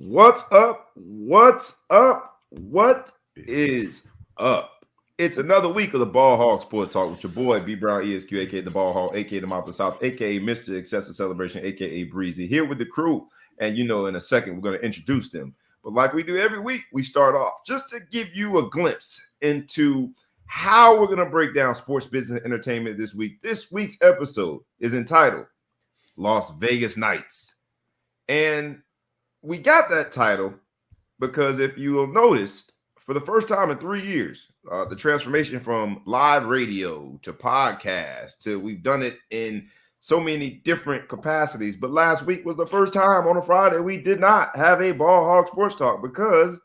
What's up? What's up? What is up? It's another week of the Ball Hog Sports Talk with your boy B Brown ESQ, aka the Ball Hog, aka the Mouth of the South, aka Mr. Excessive Celebration, aka Breezy, here with the crew. And in a second, we're going to introduce them. But like we do every week, we start off just to give you a glimpse into how we're going to break down sports, business, and entertainment this week. This week's episode is entitled Las Vegas Nights. And we got that title because if you will notice, for the first time in 3 years, the transformation from live radio to podcast to we've done it in so many different capacities. But last week was the first time on a Friday we did not have a Ball Hog Sports Talk because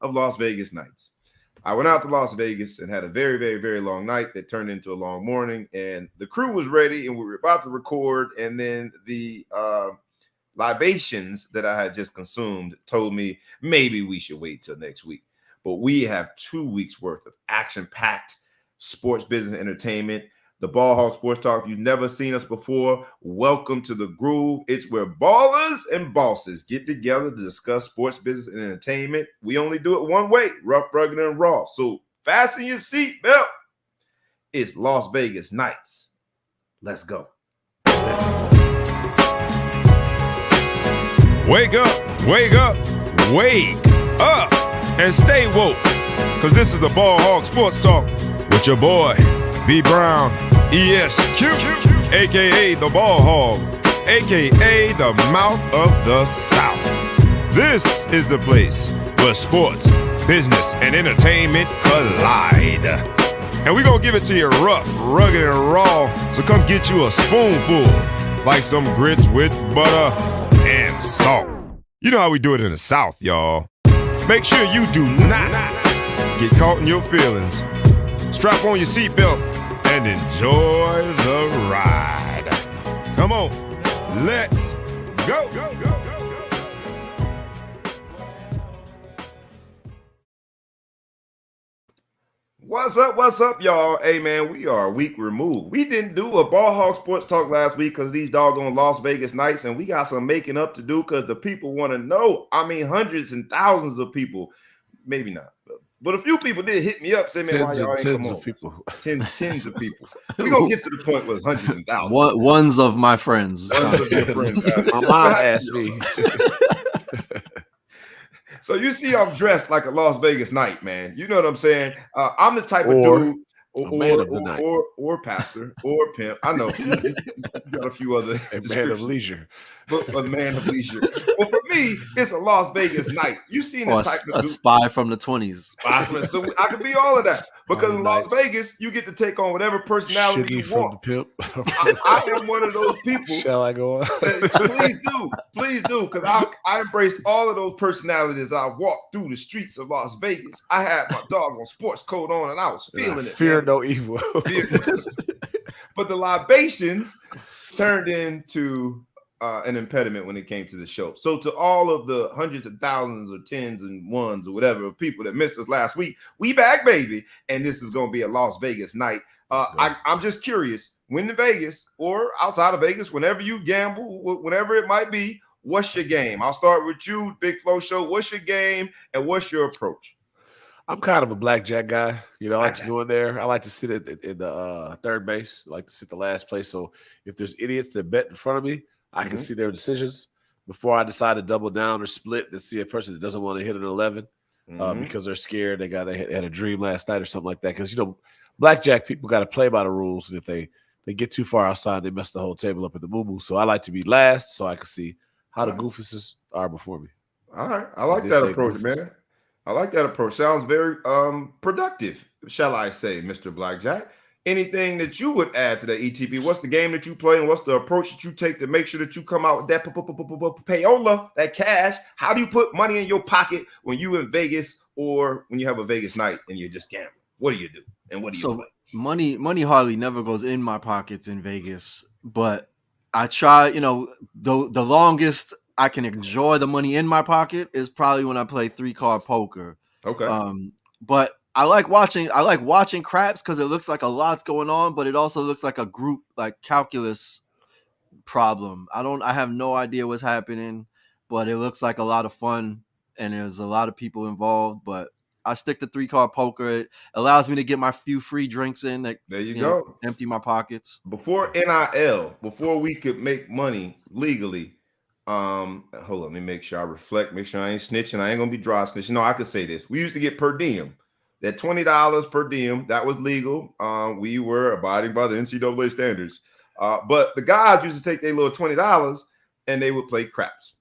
of Las Vegas Nights. I went out to Las Vegas and had a very, very, very long night that turned into a long morning. And the crew was ready and we were about to record. And then the libations that I had just consumed told me maybe we should wait till next week. But we have 2 weeks worth of action-packed sports, business, entertainment. The Ball Hog Sports Talk. If you've never seen us before, welcome to the groove. It's where ballers and bosses get together to discuss sports, business, and entertainment. We only do it one way, rough, rugged, and raw. So fasten your seatbelt. It's Las Vegas Nights. Let's go. Wake up, wake up, wake up, and stay woke. Because this is the Ball Hog Sports Talk with your boy, B Brown, ESQ, a.k.a. the Ball Hog, a.k.a. the Mouth of the South. This is the place where sports, business, and entertainment collide. And we're going to give it to you rough, rugged, and raw. So come get you a spoonful, like some grits with butter and salt. You know how we do it in the South, y'all. Make sure you do not get caught in your feelings. Strap on your seatbelt and enjoy the ride. Come on, let's go. What's up, y'all? Hey, man, we are a week removed. We didn't do a Ball Hog Sports Talk last week because these doggone Las Vegas Nights, and we got some making up to do because the people want to know. I mean, hundreds and thousands of people, maybe not, but a few people did hit me up, say, man, why y'all ain't come on? People. Tens of people. We're going to get to the point where it's hundreds and thousands. Ones of my friends. My mom asked me. So you see, I'm dressed like a Las Vegas night, man. You know what I'm saying? I'm the type of dude, or pastor, or pimp. I know you got a few other man of leisure, but a man of leisure. Well, for me, it's a Las Vegas night. You seen the type of a spy from the 20s. So I could be all of that because in Las Vegas, you get to take on whatever personality you want. The pimp. I am one of those people. Shall I go on? Please do, because I embraced all of those personalities. I walked through the streets of Las Vegas. I had my doggone sports coat on, and I was feeling it. Fear no evil. But the libations turned into an impediment when it came to the show. So to all of the hundreds of thousands or tens and ones or whatever of people that missed us last week, we back, baby, and this is going to be a Las Vegas night. I'm just curious, when in Vegas or outside of Vegas, whenever you gamble, whatever it might be, what's your game? I'll start with you, Big Flow Show. What's your game and what's your approach? I'm kind of a blackjack guy. I like to go in there. I like to sit in the third base. I like to sit the last place. So if there's idiots that bet in front of me, I can see their decisions before I decide to double down or split and see a person that doesn't want to hit an 11 because they're scared. They had a dream last night or something like that. Because, blackjack people got to play by the rules. And if they get too far outside, they mess the whole table up in the moo-moo. So I like to be last so I can see how the goofuses are before me. All right. I like that approach, man. I like that approach. Sounds very productive, shall I say, Mr. Blackjack. Anything that you would add to that ETP? What's the game that you play and what's the approach that you take to make sure that you come out with that payola, that cash? How do you put money in your pocket when you in Vegas or when you have a Vegas night and you're just gambling? What do you do? And what do you play? Money hardly never goes in my pockets in Vegas, but I try, the longest I can enjoy the money in my pocket is probably when I play 3-card poker. Okay. But I like watching craps because it looks like a lot's going on, but it also looks like a group like calculus problem. I have no idea what's happening. but it looks like a lot of fun, and there's a lot of people involved. But I stick to 3-card poker. It allows me to get my few free drinks in. That There you go. Empty my pockets. Before NIL, before we could make money legally, hold on, let me make sure I reflect, make sure I ain't snitching. I ain't gonna be dry snitching. No, I could say this. We used to get per diem. That $20 per diem, that was legal. We were abiding by the NCAA standards. But the guys used to take their little $20 and they would play craps.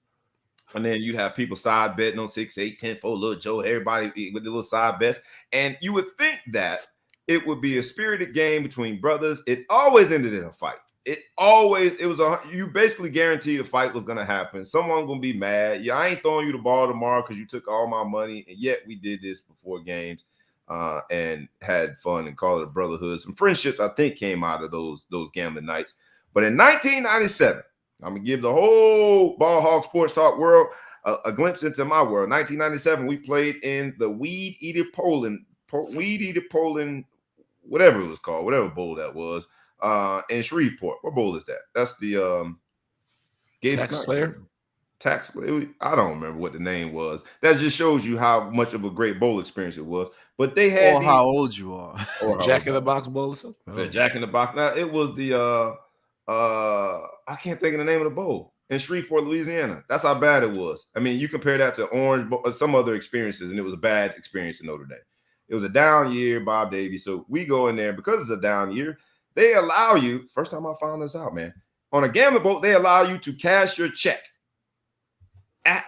And then you'd have people side betting on 6, 8, 10, 4, little Joe, everybody with the little side bets. And you would think that it would be a spirited game between brothers. It always ended in a fight. You basically guaranteed a fight was going to happen. Someone going to be mad. Yeah, I ain't throwing you the ball tomorrow because you took all my money. And yet we did this before games and had fun and called it a brotherhood. Some friendships, I think, came out of those gambling nights. But in 1997, I'm going to give the whole Ball Hog Sports Talk world a glimpse into my world. 1997, we played in the Weed Eater Poland, whatever it was called, whatever bowl that was, in Shreveport. What bowl is that? That's the Tax Slayer? Tax Slayer. I don't remember what the name was. That just shows you how much of a great bowl experience it was. But they had how old you are. Jack in the Box bowl or something? The Jack in the Box. Now, it was the I can't think of the name of the bowl in Shreveport, Louisiana. That's how bad it was. I mean, you compare that to Orange Bowl, some other experiences, and it was a bad experience in Notre Dame. It was a down year, Bob Davies. So we go in there because it's a down year. They allow you. First time I found this out, man. On a gambling boat, they allow you to cash your check at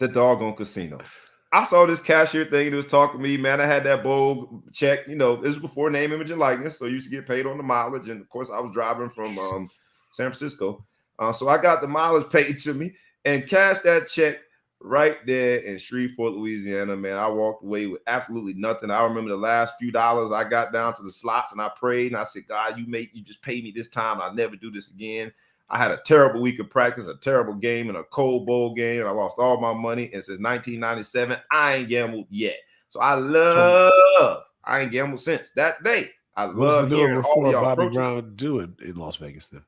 the doggone casino. I saw this cashier thing. It was talking to me, man. I had that bowl check. You know, this was before name, image, and likeness. So I used to get paid on the mileage. And of course, I was driving from San Francisco. So I got the mileage paid to me and cashed that check right there in Shreveport, Louisiana, man. I walked away with absolutely nothing. I remember the last few dollars I got down to the slots and I prayed and I said, God, you just pay me this time. I'll never do this again. I had a terrible week of practice, a terrible game, and a cold bowl game. And I lost all my money. And since 1997, I ain't gambled yet. So I ain't gambled since that day. I love hearing all y'all Bobby Brown doing in Las Vegas then.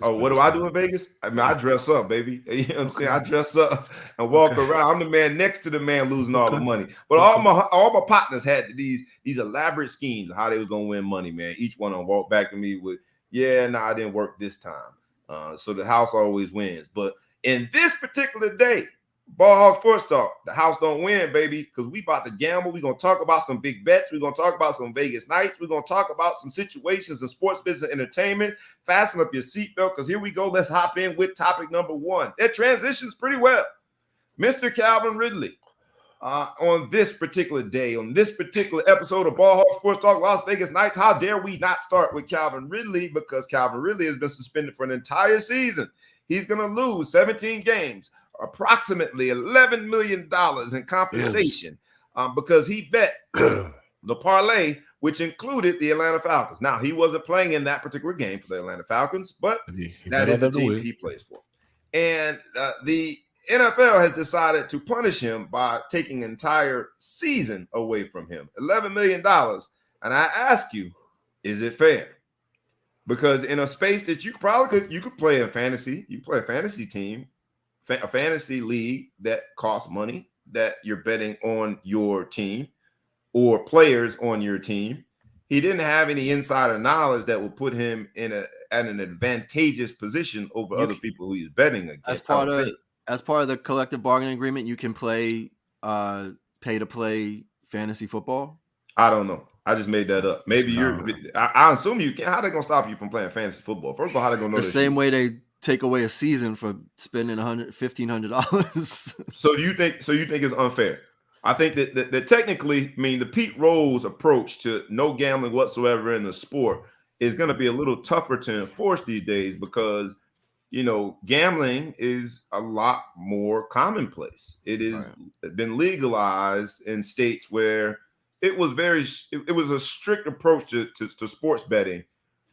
What do I do in Vegas? I mean, I dress up, baby. You know what I'm saying? I dress up and walk around. I'm the man next to the man losing all the money. But all my partners had these elaborate schemes of how they was gonna win money, man. Each one of them walked back to me with, I didn't work this time. So the house always wins. But in this particular day, Ball Hog Sports Talk, the house don't win, baby, because we about to gamble. We're going to talk about some big bets. We're going to talk about some Vegas nights. We're going to talk about some situations in sports business entertainment. Fasten up your seatbelt because here we go. Let's hop in with topic number one. It transitions pretty well. Mr. Calvin Ridley, on this particular day, on this particular episode of Ball Hog Sports Talk Las Vegas Nights, how dare we not start with Calvin Ridley, because Calvin Ridley has been suspended for an entire season. He's going to lose 17 games. Approximately $11 million in compensation because he bet the parlay, which included the Atlanta Falcons. Now, he wasn't playing in that particular game for the Atlanta Falcons, but that is the team he plays for. And the NFL has decided to punish him by taking an entire season away from him, $11 million. And I ask you, is it fair? Because in a space that you could play a fantasy, you play a fantasy team, a fantasy league that costs money, that you're betting on your team or players on your team. He didn't have any insider knowledge that would put him at an advantageous position over other people who he's betting against. As part of the collective bargaining agreement, you can play pay to play fantasy football. I don't know. I just made that up. Maybe I assume you can. How they gonna stop you from playing fantasy football? First of all, how they gonna know the same way they take away a season for spending $1,500. So you think it's unfair? I think that technically, I mean, the Pete Rose approach to no gambling whatsoever in the sport is going to be a little tougher to enforce these days because, gambling is a lot more commonplace. It is been legalized in states where it was a strict approach to sports betting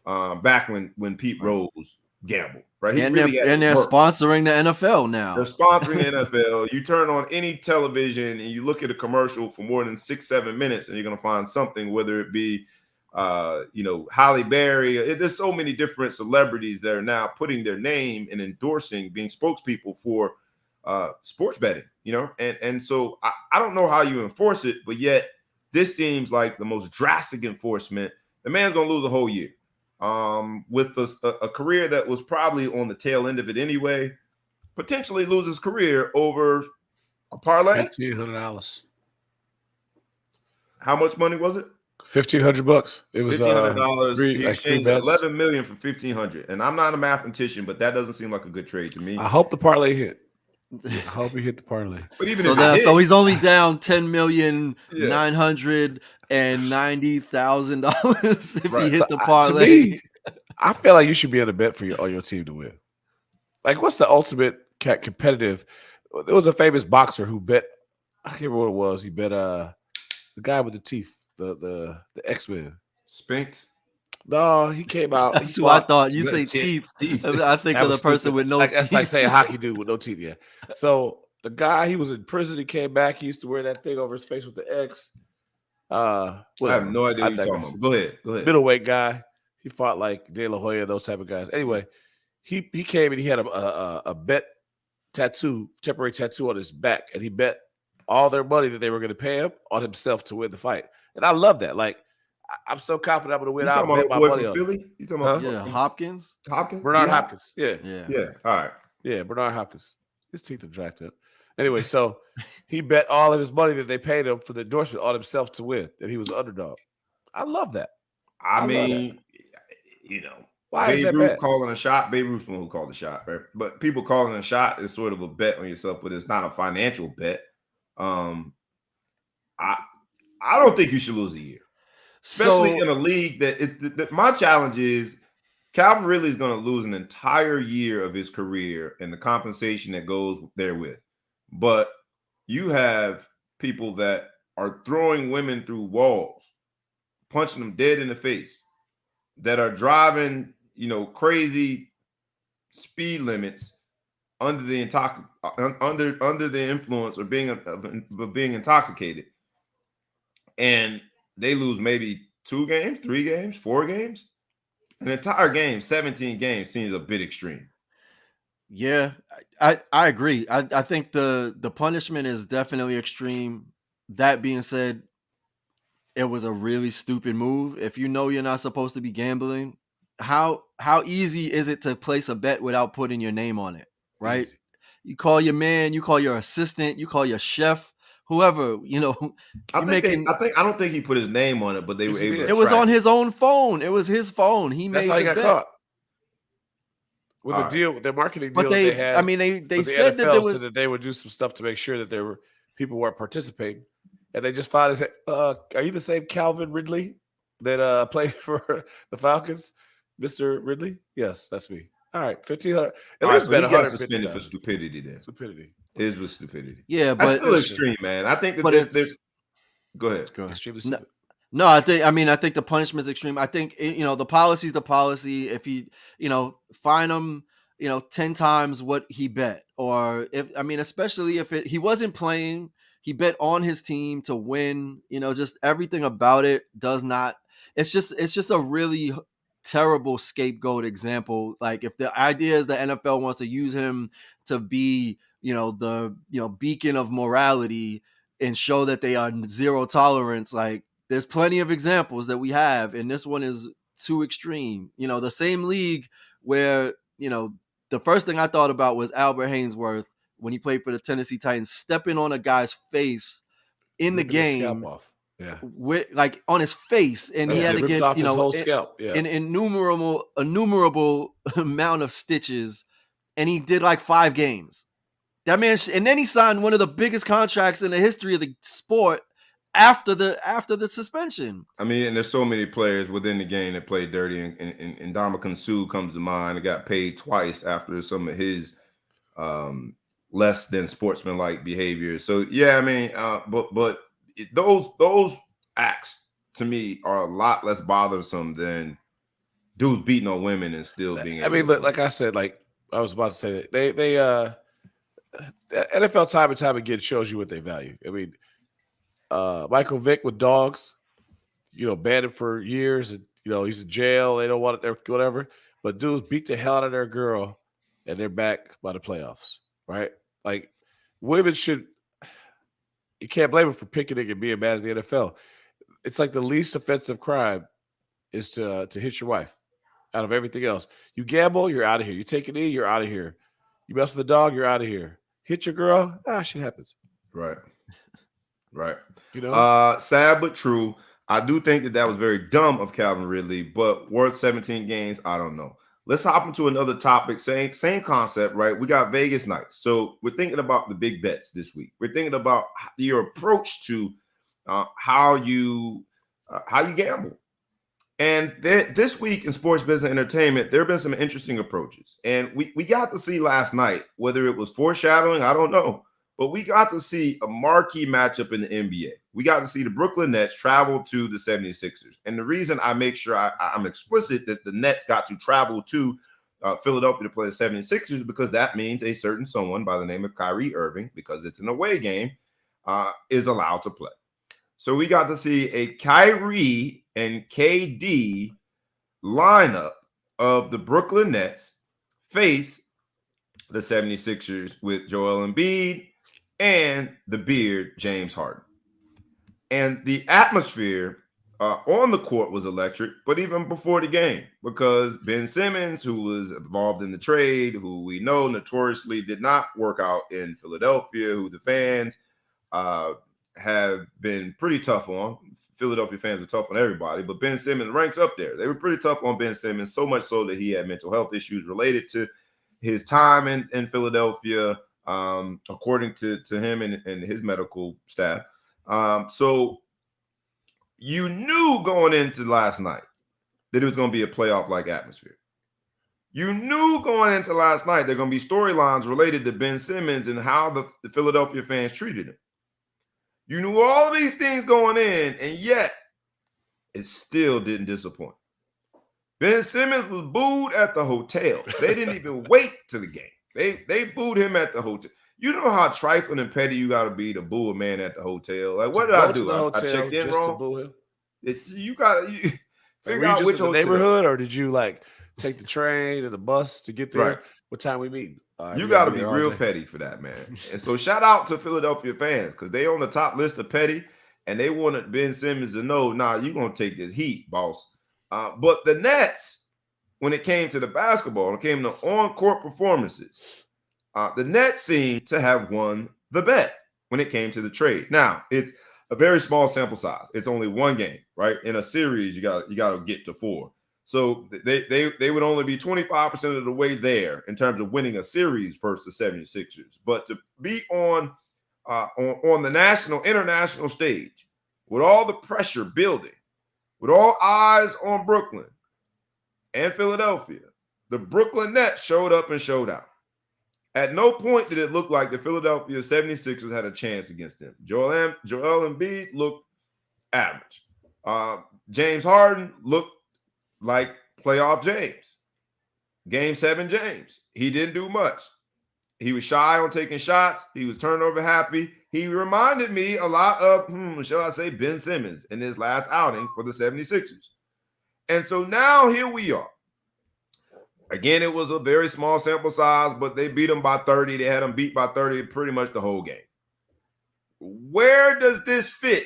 back when Pete Rose gambled, right? And they're sponsoring the NFL now. They're sponsoring the NFL. You turn on any television and you look at a commercial for more than 6-7 minutes, and you're going to find something, whether it be Halle Berry. There's so many different celebrities that are now putting their name and endorsing, being spokespeople for sports betting, and so I don't know how you enforce it, but yet this seems like the most drastic enforcement. The man's going to lose a whole year with a career that was probably on the tail end of it anyway, potentially lose his career over a parlay. $1,500. How much money was it? $1,500. It was $1,500. He exchanged $11 million for $1,500. And I'm not a mathematician, but that doesn't seem like a good trade to me. I hope the parlay hit. I hope he hit the parlay. But even so he's only down $10,990,000 if he hit the parlay. To me, I feel like you should be able to bet for your team to win. Like, what's the ultimate competitive? There was a famous boxer who bet. I can't remember what it was. He bet the guy with the teeth, the X-Men. Spinks. No, he came out. That's who I thought. You say teeth. I think of the person with no teeth. That's like saying hockey dude with no teeth. Yeah. So the guy, he was in prison. He came back. He used to wear that thing over his face with the X. I have no idea what you're talking about. Go ahead. Middleweight guy. He fought like De La Hoya, those type of guys. Anyway, he came and he had a bet temporary tattoo on his back, and he bet all their money that they were going to pay him on himself to win the fight. And I love that. Like, I'm so confident I'm going to win. I'll bet my money on Philly? You talking about Hopkins? Bernard Hopkins. Yeah. All right. Yeah, Bernard Hopkins. His teeth are jacked up. Anyway, so he bet all of his money that they paid him for the endorsement on himself to win, and he was an underdog. I love that. I mean, why Babe is that Ruth bad? calling a shot. Babe Ruth's the one who called the shot, right? But people calling a shot is sort of a bet on yourself, but it's not a financial bet. I don't think you should lose a year, especially in a league that my challenge is Calvin Ridley is going to lose an entire year of his career and the compensation that goes therewith. But you have people that are throwing women through walls, punching them dead in the face, that are driving, crazy speed limits under the influence or being intoxicated, and they lose maybe 2 games, 3 games, 4 games. An entire game, 17 games, seems a bit extreme. Yeah, I agree. I think the punishment is definitely extreme. That being said, it was a really stupid move. If you know you're not supposed to be gambling, how easy is it to place a bet without putting your name on it, right? Easy. You call your man, you call your assistant, you call your chef, whoever, I don't think he put his name on it, but they were able to. It was on his own phone. It was his phone. That's how he got caught. With the deal, their marketing deal they had. I mean, they said that there was that they would do some stuff to make sure that people weren't participating, and they just found and said, "Are you the same Calvin Ridley that played for the Falcons, Mr. Ridley?" Yes, that's me. All right, $1,500. At least bet $150 suspended for stupidity. Then stupidity. His was stupidity. Yeah, but that's still extreme, man. I think that there's. Go ahead. Extremely stupid. No, I think the punishment is extreme. I think the policy is the policy. If he, fine him, 10 times what he bet, or especially if he wasn't playing, he bet on his team to win. Just everything about it does not. It's just a really terrible scapegoat example. Like, if the idea is the NFL wants to use him to be, the beacon of morality and show that they are zero tolerance, like, there's plenty of examples that we have, and this one is too extreme. The same league where, the first thing I thought about was Albert Hainsworth when he played for the Tennessee Titans, stepping on a guy's face in the game. Yeah, with on his face, and he had to get his whole scalp. Yeah, an innumerable amount of stitches, and he did like 5 games. That man, and then he signed one of the biggest contracts in the history of the sport after the suspension. I mean, and there's so many players within the game that play dirty, and Ndamukong Suh comes to mind. He got paid twice after some of his less than sportsmanlike behavior. So yeah, I mean, but those acts to me are a lot less bothersome than dudes beating on women and still being. I mean, like I said, like I was about to say, they NFL time and time again shows you what they value. I mean, Michael Vick with dogs, banned him for years, and he's in jail. They don't want it there, whatever. But dudes beat the hell out of their girl, and they're back by the playoffs, right? Like women should. You can't blame them for picketing and being mad at the NFL. It's like the least offensive crime is to hit your wife. Out of everything else, you gamble, you're out of here. You take a knee, you're out of here. You mess with the dog, you're out of here. Hit your girl, shit happens. Right. Right. Sad but true. I do think that was very dumb of Calvin Ridley, but worth 17 games, I don't know. Let's hop into another topic. Same concept, right? We got Vegas nights. So we're thinking about the big bets this week. We're thinking about your approach to how you gamble. And this week in sports business entertainment, there have been some interesting approaches. And we got to see last night, whether it was foreshadowing, I don't know. But we got to see a marquee matchup in the NBA. We got to see the Brooklyn Nets travel to the 76ers. And the reason I make sure I'm explicit that the Nets got to travel to Philadelphia to play the 76ers is because that means a certain someone by the name of Kyrie Irving, because it's an away game, is allowed to play. So we got to see a Kyrie and KD lineup of the Brooklyn Nets face the 76ers with Joel Embiid and the beard James Harden. And the atmosphere on the court was electric, but even before the game, because Ben Simmons, who was involved in the trade, who we know notoriously did not work out in Philadelphia, who the fans have been pretty tough on. Philadelphia fans are tough on everybody, but Ben Simmons ranks up there. They were pretty tough on Ben Simmons, so much so that he had mental health issues related to his time in Philadelphia, according to him and his medical staff. So you knew going into last night that it was going to be a playoff-like atmosphere. You knew going into last night there are going to be storylines related to Ben Simmons and how the Philadelphia fans treated him. You knew all of these things going in, and yet it still didn't disappoint. Ben Simmons was booed at the hotel. They didn't even wait to the game. They booed him at the hotel. You know how trifling and petty you got to be to boo a man at the hotel. Like, what did I do? I checked in wrong. To boo him? You got to figure out which hotel. Neighborhood, or did you like take the train or the bus to get there? Right. What time we meet? You got to be real petty for that, man. And so shout out to Philadelphia fans, because they on the top list of petty, and they wanted Ben Simmons to know, you're going to take this heat, boss. But the Nets, when it came to the basketball, when it came to on-court performances, the Nets seem to have won the bet when it came to the trade. Now, it's a very small sample size. It's only one game, right? In a series, you got to get to 4. So they would only be 25% of the way there in terms of winning a series versus the 76ers. But to be on the international stage with all the pressure building, with all eyes on Brooklyn and Philadelphia, the Brooklyn Nets showed up and showed out. At no point did it look like the Philadelphia 76ers had a chance against them. Joel Embiid looked average. James Harden looked like playoff James. Game 7 James. He didn't do much. He was shy on taking shots. He was turnover happy. He reminded me a lot of, Ben Simmons in his last outing for the 76ers. And so now here we are. Again, it was a very small sample size, but they beat him by 30. They had him beat by 30 pretty much the whole game. Where does this fit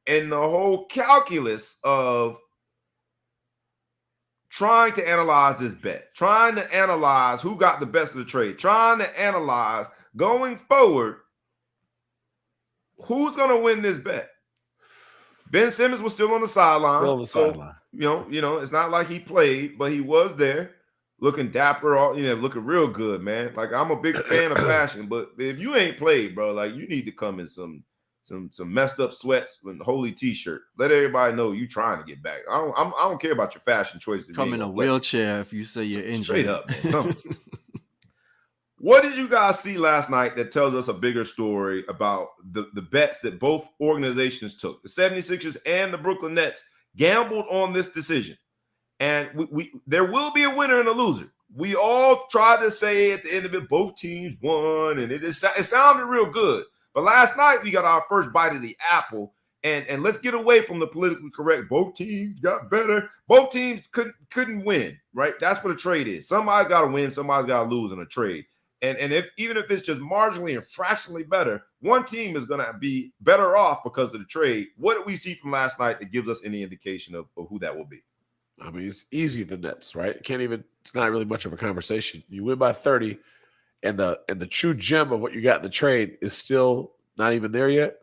in the whole calculus of trying to analyze this bet, trying to analyze who got the best of the trade, trying to analyze going forward who's going to win this bet? Ben Simmons was still on the sideline. It's not like he played, but he was there looking dapper, looking real good, man. Like, I'm a big fan of fashion, but if you ain't played, bro, like, you need to come in some messed up sweats with a holy t-shirt. Let everybody know you trying to get back. I don't care about your fashion choices. Come in a wheelchair if you say you're injured. Straight up, man. What did you guys see last night that tells us a bigger story about the bets that both organizations took? The 76ers and the Brooklyn Nets gambled on this decision. And there will be a winner and a loser. We all tried to say at the end of it, both teams won, and it sounded real good. But last night, we got our first bite of the apple, And let's get away from the politically correct. Both teams got better. Both teams couldn't win, right? That's what a trade is. Somebody's got to win. Somebody's got to lose in a trade. And even if it's just marginally and fractionally better, one team is going to be better off because of the trade. What did we see from last night that gives us any indication of who that will be? I mean, it's easy the Nets, right? It's not really much of a conversation. You win by 30, and the true gem of what you got in the trade is still not even there yet.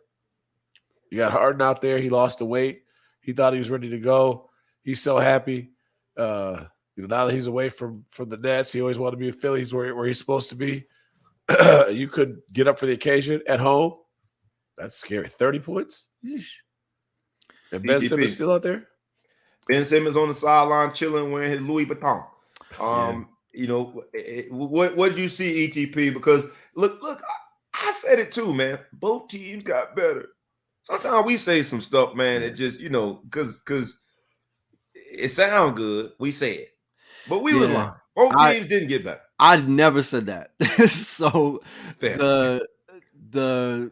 You got Harden out there. He lost the weight. He thought he was ready to go. He's so happy. Now that he's away from the Nets, he always wanted to be in Philly. He's where he's supposed to be. You could get up for the occasion at home. That's scary. 30 points? Yeesh. And Ben Simmons still out there? Ben Simmons on the sideline chilling wearing his Louis Vuitton. What did you see, ETP? Because look, I said it too, man. Both teams got better. Sometimes we say some stuff, man, it just, because it sounds good, we say it. But we were lying. Both teams didn't get better. I never said that. So fair. the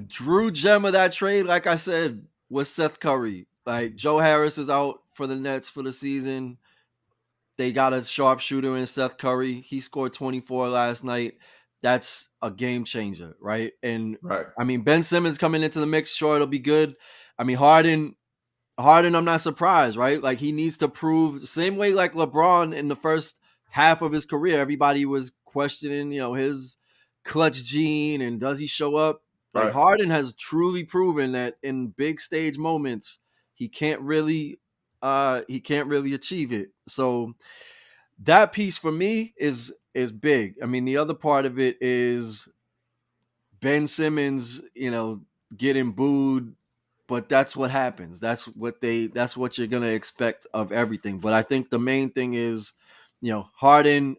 Drew gem of that trade, like I said, was Seth Curry. Like, Joe Harris is out for the Nets for the season. They got a sharpshooter in Seth Curry. He scored 24 last night. That's a game changer, right? And I mean, Ben Simmons coming into the mix, sure, it'll be good. I mean, Harden, I'm not surprised, right? Like, he needs to prove the same way like LeBron in the first half of his career. Everybody was questioning, his clutch gene and does he show up? Like, Harden has truly proven that in big stage moments, he can't really achieve it. So that piece for me is big. I mean, the other part of it is Ben Simmons, getting booed, but that's what happens. That's what you're going to expect of everything. But I think the main thing is, Harden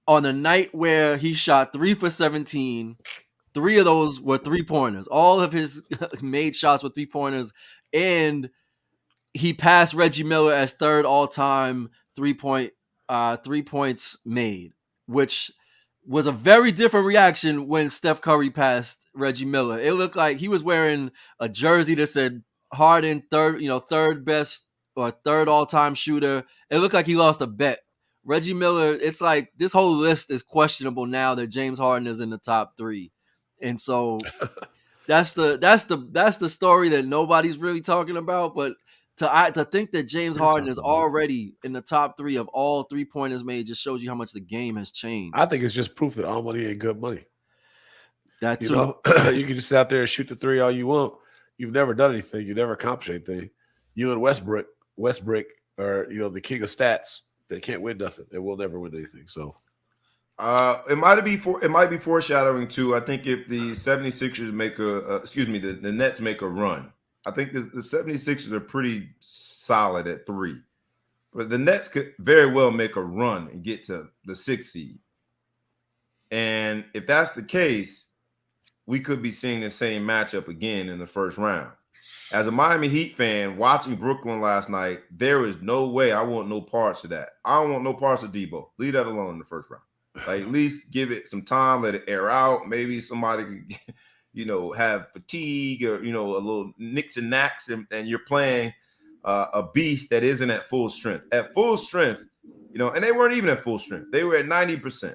on a night where he shot 3 for 17, 3 of those were 3-pointers. All of his made shots were 3-pointers, and he passed Reggie Miller as third all-time 3 points made, which was a very different reaction when Steph Curry passed Reggie Miller. It looked like he was wearing a jersey that said Harden third best or third all-time shooter. It looked like he lost a bet. Reggie Miller, it's like this whole list is questionable now that James Harden is in the top 3. And so that's the story that nobody's really talking about, but to think that James Harden is already in the top 3 of all 3-pointers made just shows you how much the game has changed. I think it's just proof that all money ain't good money. That's you can just sit out there and shoot the 3 all you want. You've never done anything. You never accomplished anything. You and Westbrook are the king of stats. They can't win nothing. They will never win anything. So it might be foreshadowing too. I think if the 76ers make the Nets make a run, I think the 76ers are pretty solid at 3. But the Nets could very well make a run and get to the 6th seed. And if that's the case, we could be seeing the same matchup again in the first round. As a Miami Heat fan, watching Brooklyn last night, there is no way I want no parts of that. I don't want no parts of Debo. Leave that alone in the first round. Like, at least give it some time, let it air out. Maybe somebody can have fatigue or, a little nicks and knacks, and you're playing a beast that isn't at full strength. At full strength, and they weren't even at full strength. They were at 90%.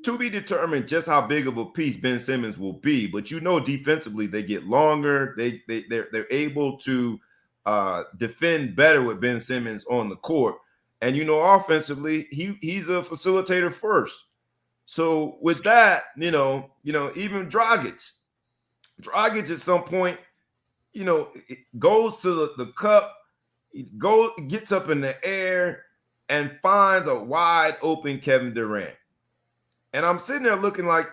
To be determined just how big of a piece Ben Simmons will be, but defensively they get longer. They're able to defend better with Ben Simmons on the court, and offensively he's a facilitator first. So with that, even Dragic at some point, goes to the cup, gets up in the air and finds a wide open Kevin Durant. And I'm sitting there looking like,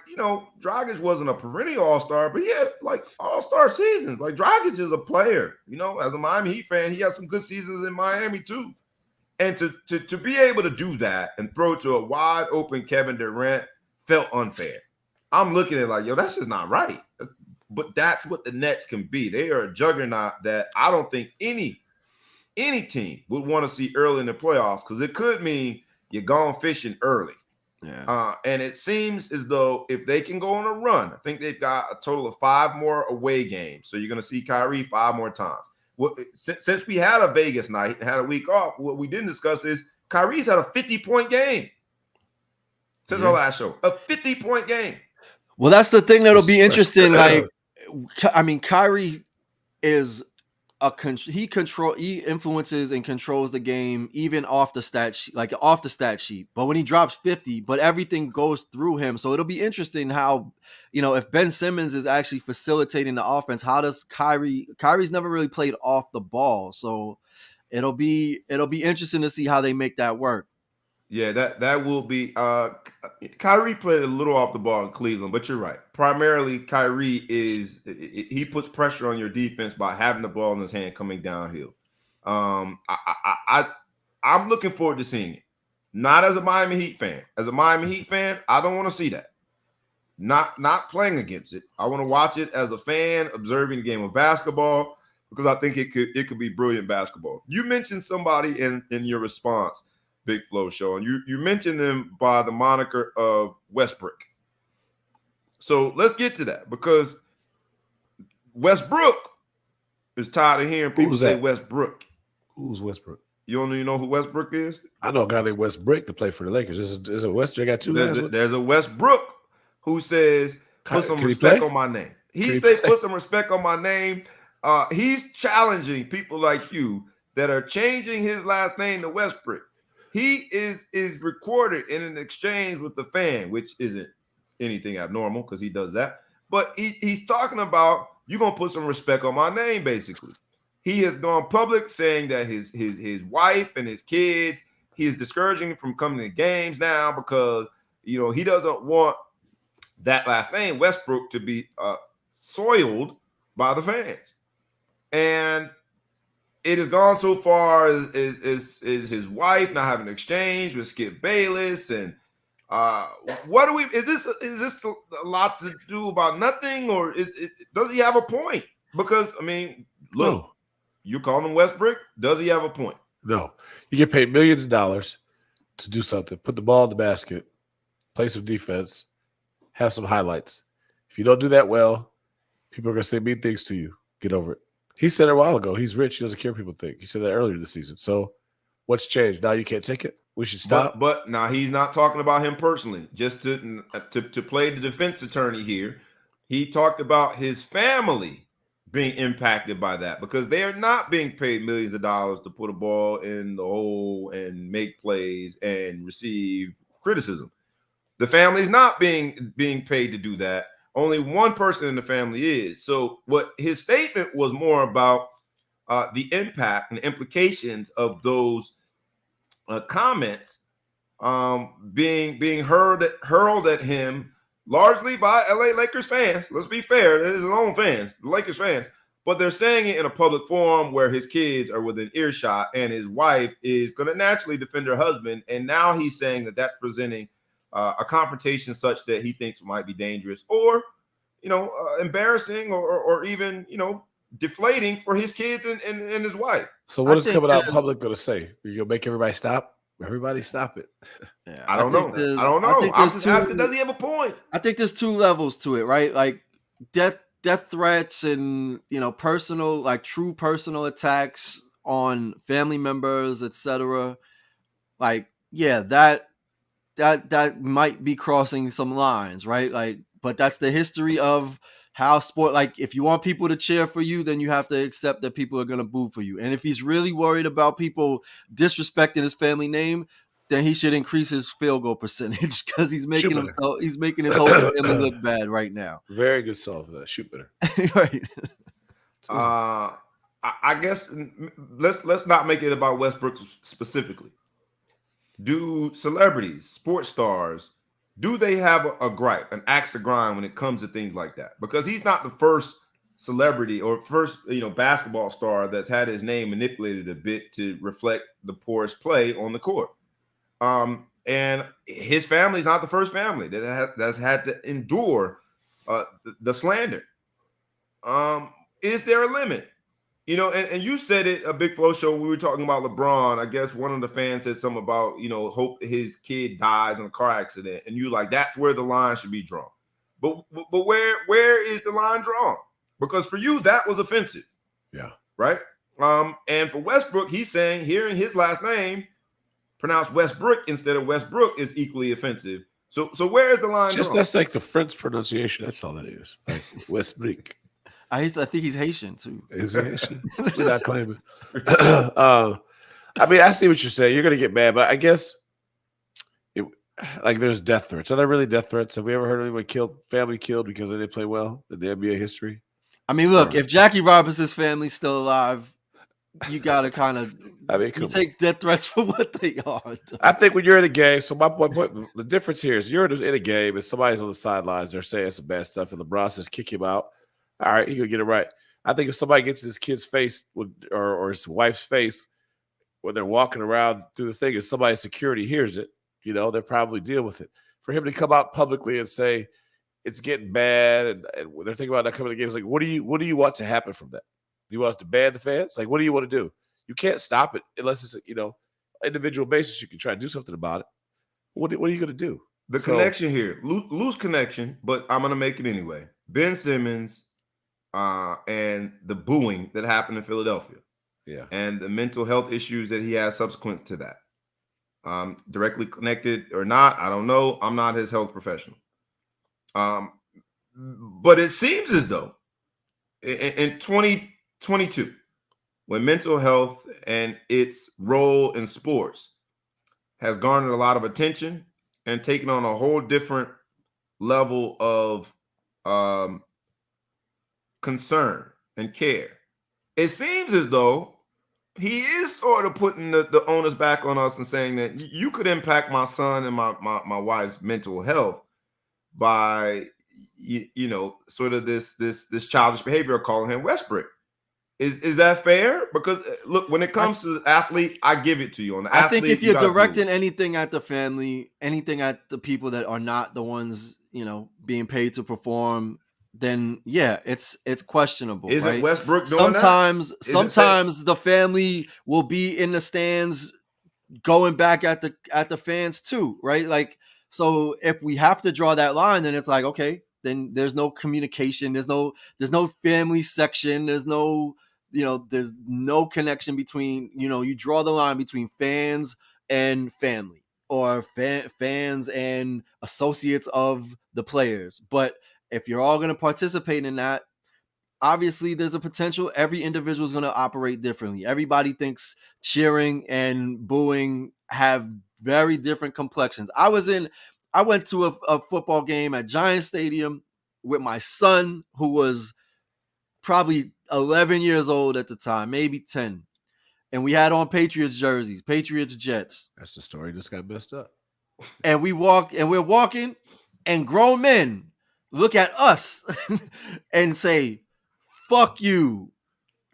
Dragic wasn't a perennial all-star, but he had like all-star seasons. Like, Dragic is a player, as a Miami Heat fan, he has some good seasons in Miami too. And to be able to do that and throw to a wide open Kevin Durant felt unfair. I'm looking at it like, that's just not right. But that's what the Nets can be. They are a juggernaut that I don't think any team would want to see early in the playoffs, because it could mean you're gone fishing early. Yeah. And it seems as though if they can go on a run, I think they've got a total of 5 more away games. So you're going to see Kyrie 5 more times. Since we had a Vegas night and had a week off, what we didn't discuss is Kyrie's had a 50-point game since our last show. A 50-point game. Well, that's the thing that'll be interesting. Like, I mean, Kyrie is he influences and controls the game even off the stat sheet. But when he drops 50, but everything goes through him. So it'll be interesting how, if Ben Simmons is actually facilitating the offense, how does Kyrie's never really played off the ball. So it'll be interesting to see how they make that work. Yeah, that will be. Kyrie played a little off the ball in Cleveland, but you're right. Primarily, Kyrie he puts pressure on your defense by having the ball in his hand coming downhill. I'm looking forward to seeing it. Not as a Miami Heat fan. As a Miami Heat fan, I don't want to see that. Not playing against it. I want to watch it as a fan, observing the game of basketball, because I think it could be brilliant basketball. You mentioned somebody in your response, Big Flow Show, and you mentioned them by the moniker of Westbrook. So let's get to that, because Westbrook is tired of hearing people say Westbrook. Who's Westbrook? You don't even know who Westbrook is? I know a guy named Westbrook to play for the Lakers. There's a Westbrook. Got two guys. There's a Westbrook who says, put some respect on my name. He say, put some respect on my name. He's challenging people like you that are changing his last name to Westbrook. He is recorded in an exchange with the fan, which isn't anything abnormal because he does that. But he's talking about, you're going to put some respect on my name, basically. He has gone public saying that his wife and his kids, he is discouraging them from coming to games now because, he doesn't want that last name, Westbrook, to be soiled by the fans. And it has gone so far as his wife now having an exchange with Skip Bayless, and is this a lot to do about nothing, or does he have a point? Because look, you call him Westbrook, does he have a point? No, you get paid millions of dollars to do something, put the ball in the basket, play some defense, have some highlights. If you don't do that well, people are gonna say mean things to you. Get over it. He said it a while ago. He's rich. He doesn't care what people think. He said that earlier this season. So what's changed? Now you can't take it? We should stop? But now he's not talking about him personally. Just to play the defense attorney here, he talked about his family being impacted by that because they are not being paid millions of dollars to put a ball in the hole and make plays and receive criticism. The family's not being paid to do that. Only one person in the family is. So what his statement was more about the impact and implications of those comments being hurled at him largely by LA Lakers fans. Let's be fair. It is his own fans, the Lakers fans. But they're saying it in a public forum where his kids are within earshot and his wife is going to naturally defend her husband. And now he's saying that that's presenting a confrontation such that he thinks might be dangerous or, embarrassing or even, deflating for his kids and his wife. So what is coming out public going to say? You're going to make everybody stop? Everybody stop it. Yeah, I don't know. I'm just asking, does he have a point? I think there's two levels to it, right? Like death threats and, personal, like true personal attacks on family members, etc. Like, yeah, that might be crossing some lines, right? Like, but that's the history of how sport, like if you want people to cheer for you, then you have to accept that people are going to boo for you. And if he's really worried about people disrespecting his family name, then he should increase his field goal percentage because he's making his whole family look bad right now. Very good solve for that. Shoot better. Right. I guess let's not make it about Westbrook specifically. Do celebrities, sports stars, do they have a gripe, an axe to grind when it comes to things like that? Because he's not the first celebrity or first, basketball star that's had his name manipulated a bit to reflect the poorest play on the court. And his family's not the first family that's had to endure the slander. Is there a limit? You know, and you said it, a Big Flow show, we were talking about LeBron. I guess one of the fans said something about, hope his kid dies in a car accident. And you like, that's where the line should be drawn. But where is the line drawn? Because for you, that was offensive. Yeah. Right? And for Westbrook, he's saying hearing his last name pronounced Westbrook instead of Westbrook is equally offensive. So where is the line drawn? That's like the French pronunciation. That's all that is. Like Westbrook. I think he's Haitian too. Is he Haitian? We're not claiming. I mean, I see what you're saying. You're gonna get mad, but I guess there's death threats. Are there really death threats? Have we ever heard anyone family killed because they didn't play well in the NBA history? I mean, look, if Jackie Robinson's family's still alive, you gotta kind of you take death threats for what they are. I think when you're in a game, so my point, the difference here is you're in a game and somebody's on the sidelines, they're saying some bad stuff, and LeBron says kick him out. All right, he'll get it right. I think if somebody gets his kid's face or his wife's face when they're walking around through the thing, and somebody's security hears it, they'll probably deal with it. For him to come out publicly and say it's getting bad, and they're thinking about not coming to the games, like what do you want to happen from that? Do you want us to ban the fans? Like, what do you want to do? You can't stop it unless it's individual basis. You can try to do something about it. What are you going to do? The connection here, loose connection, but I'm going to make it anyway. Ben Simmons. And the booing that happened in Philadelphia, and the mental health issues that he has subsequent to that, directly connected or not, I don't know. I'm not his health professional, but it seems as though in 2022, when mental health and its role in sports has garnered a lot of attention and taken on a whole different level of concern and care, it seems as though he is sort of putting the onus back on us and saying that you could impact my son and my wife's mental health by sort of this childish behavior, calling him Westbrook. Is that fair? Because look, when it comes to the athlete, I give it to you. On the athlete, I think if you're directing anything at the family, anything at the people that are not the ones being paid to perform, then it's questionable. Isn't right? Westbrook doing sometimes that? Sometimes the family will be in the stands going back at the fans too, right? Like, so if we have to draw that line, then it's like, okay, then there's no communication, there's no family section, there's no connection between, you draw the line between fans and family, or fans and associates of the players. But if you're all going to participate in that, obviously there's a potential every individual is going to operate differently. Everybody thinks cheering and booing have very different complexions. I went to a football game at Giant Stadium with my son, who was probably 11 years old at the time, maybe 10. And we had on Patriots jerseys, Patriots Jets. That's the story. Just got messed up. And we're walking, and grown men look at us and say, fuck you,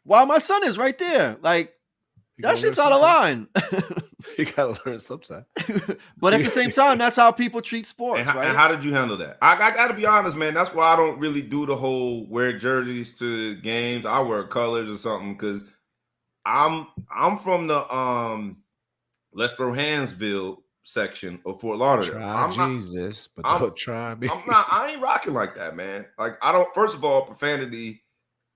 while my son is right there. Like, that shit's out of line. You gotta learn sometime. But at the same time, that's how people treat sports. And right? how did you handle that? I gotta be honest, man. That's why I don't really do the whole wear jerseys to games. I wear colors or something, because I'm from the Let's-Throw Handsville section of Fort Lauderdale. Don't try me. I ain't rocking like that, man. Like, I don't. First of all, profanity.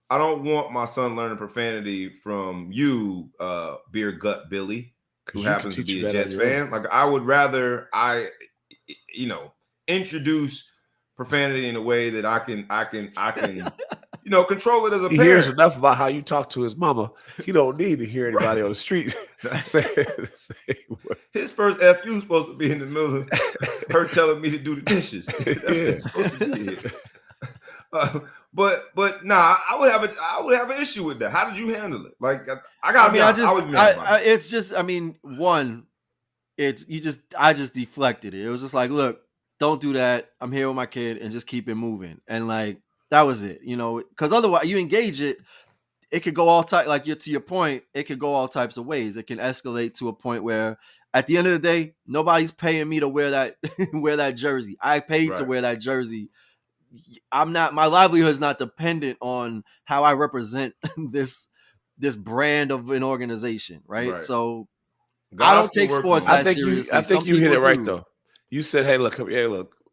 I don't want my son learning profanity from you, beer gut Billy, who happens to be a Jets fan. Like, I would rather introduce profanity in a way that I can control it as a parent. He hears enough about how you talk to his mama. He don't need to hear anybody on the street say his first FU is supposed to be in the middle of her telling me to do the dishes. That's supposed to be it. But nah, I would have an issue with that. How did you handle it? Like, I just deflected it. It was just like, look, don't do that. I'm here with my kid, and just keep it moving. And like, that was it, because otherwise you engage it, it could go all type. Like, to your point, it could go all types of ways. It can escalate to a point where, at the end of the day, nobody's paying me to wear that jersey. I paid to wear that jersey. My livelihood is not dependent on how I represent this this brand of an organization, right? Right. So Guys I don't can take work sports on it. that seriously. I think Some you hit it people right do. though. You said, "Hey, look,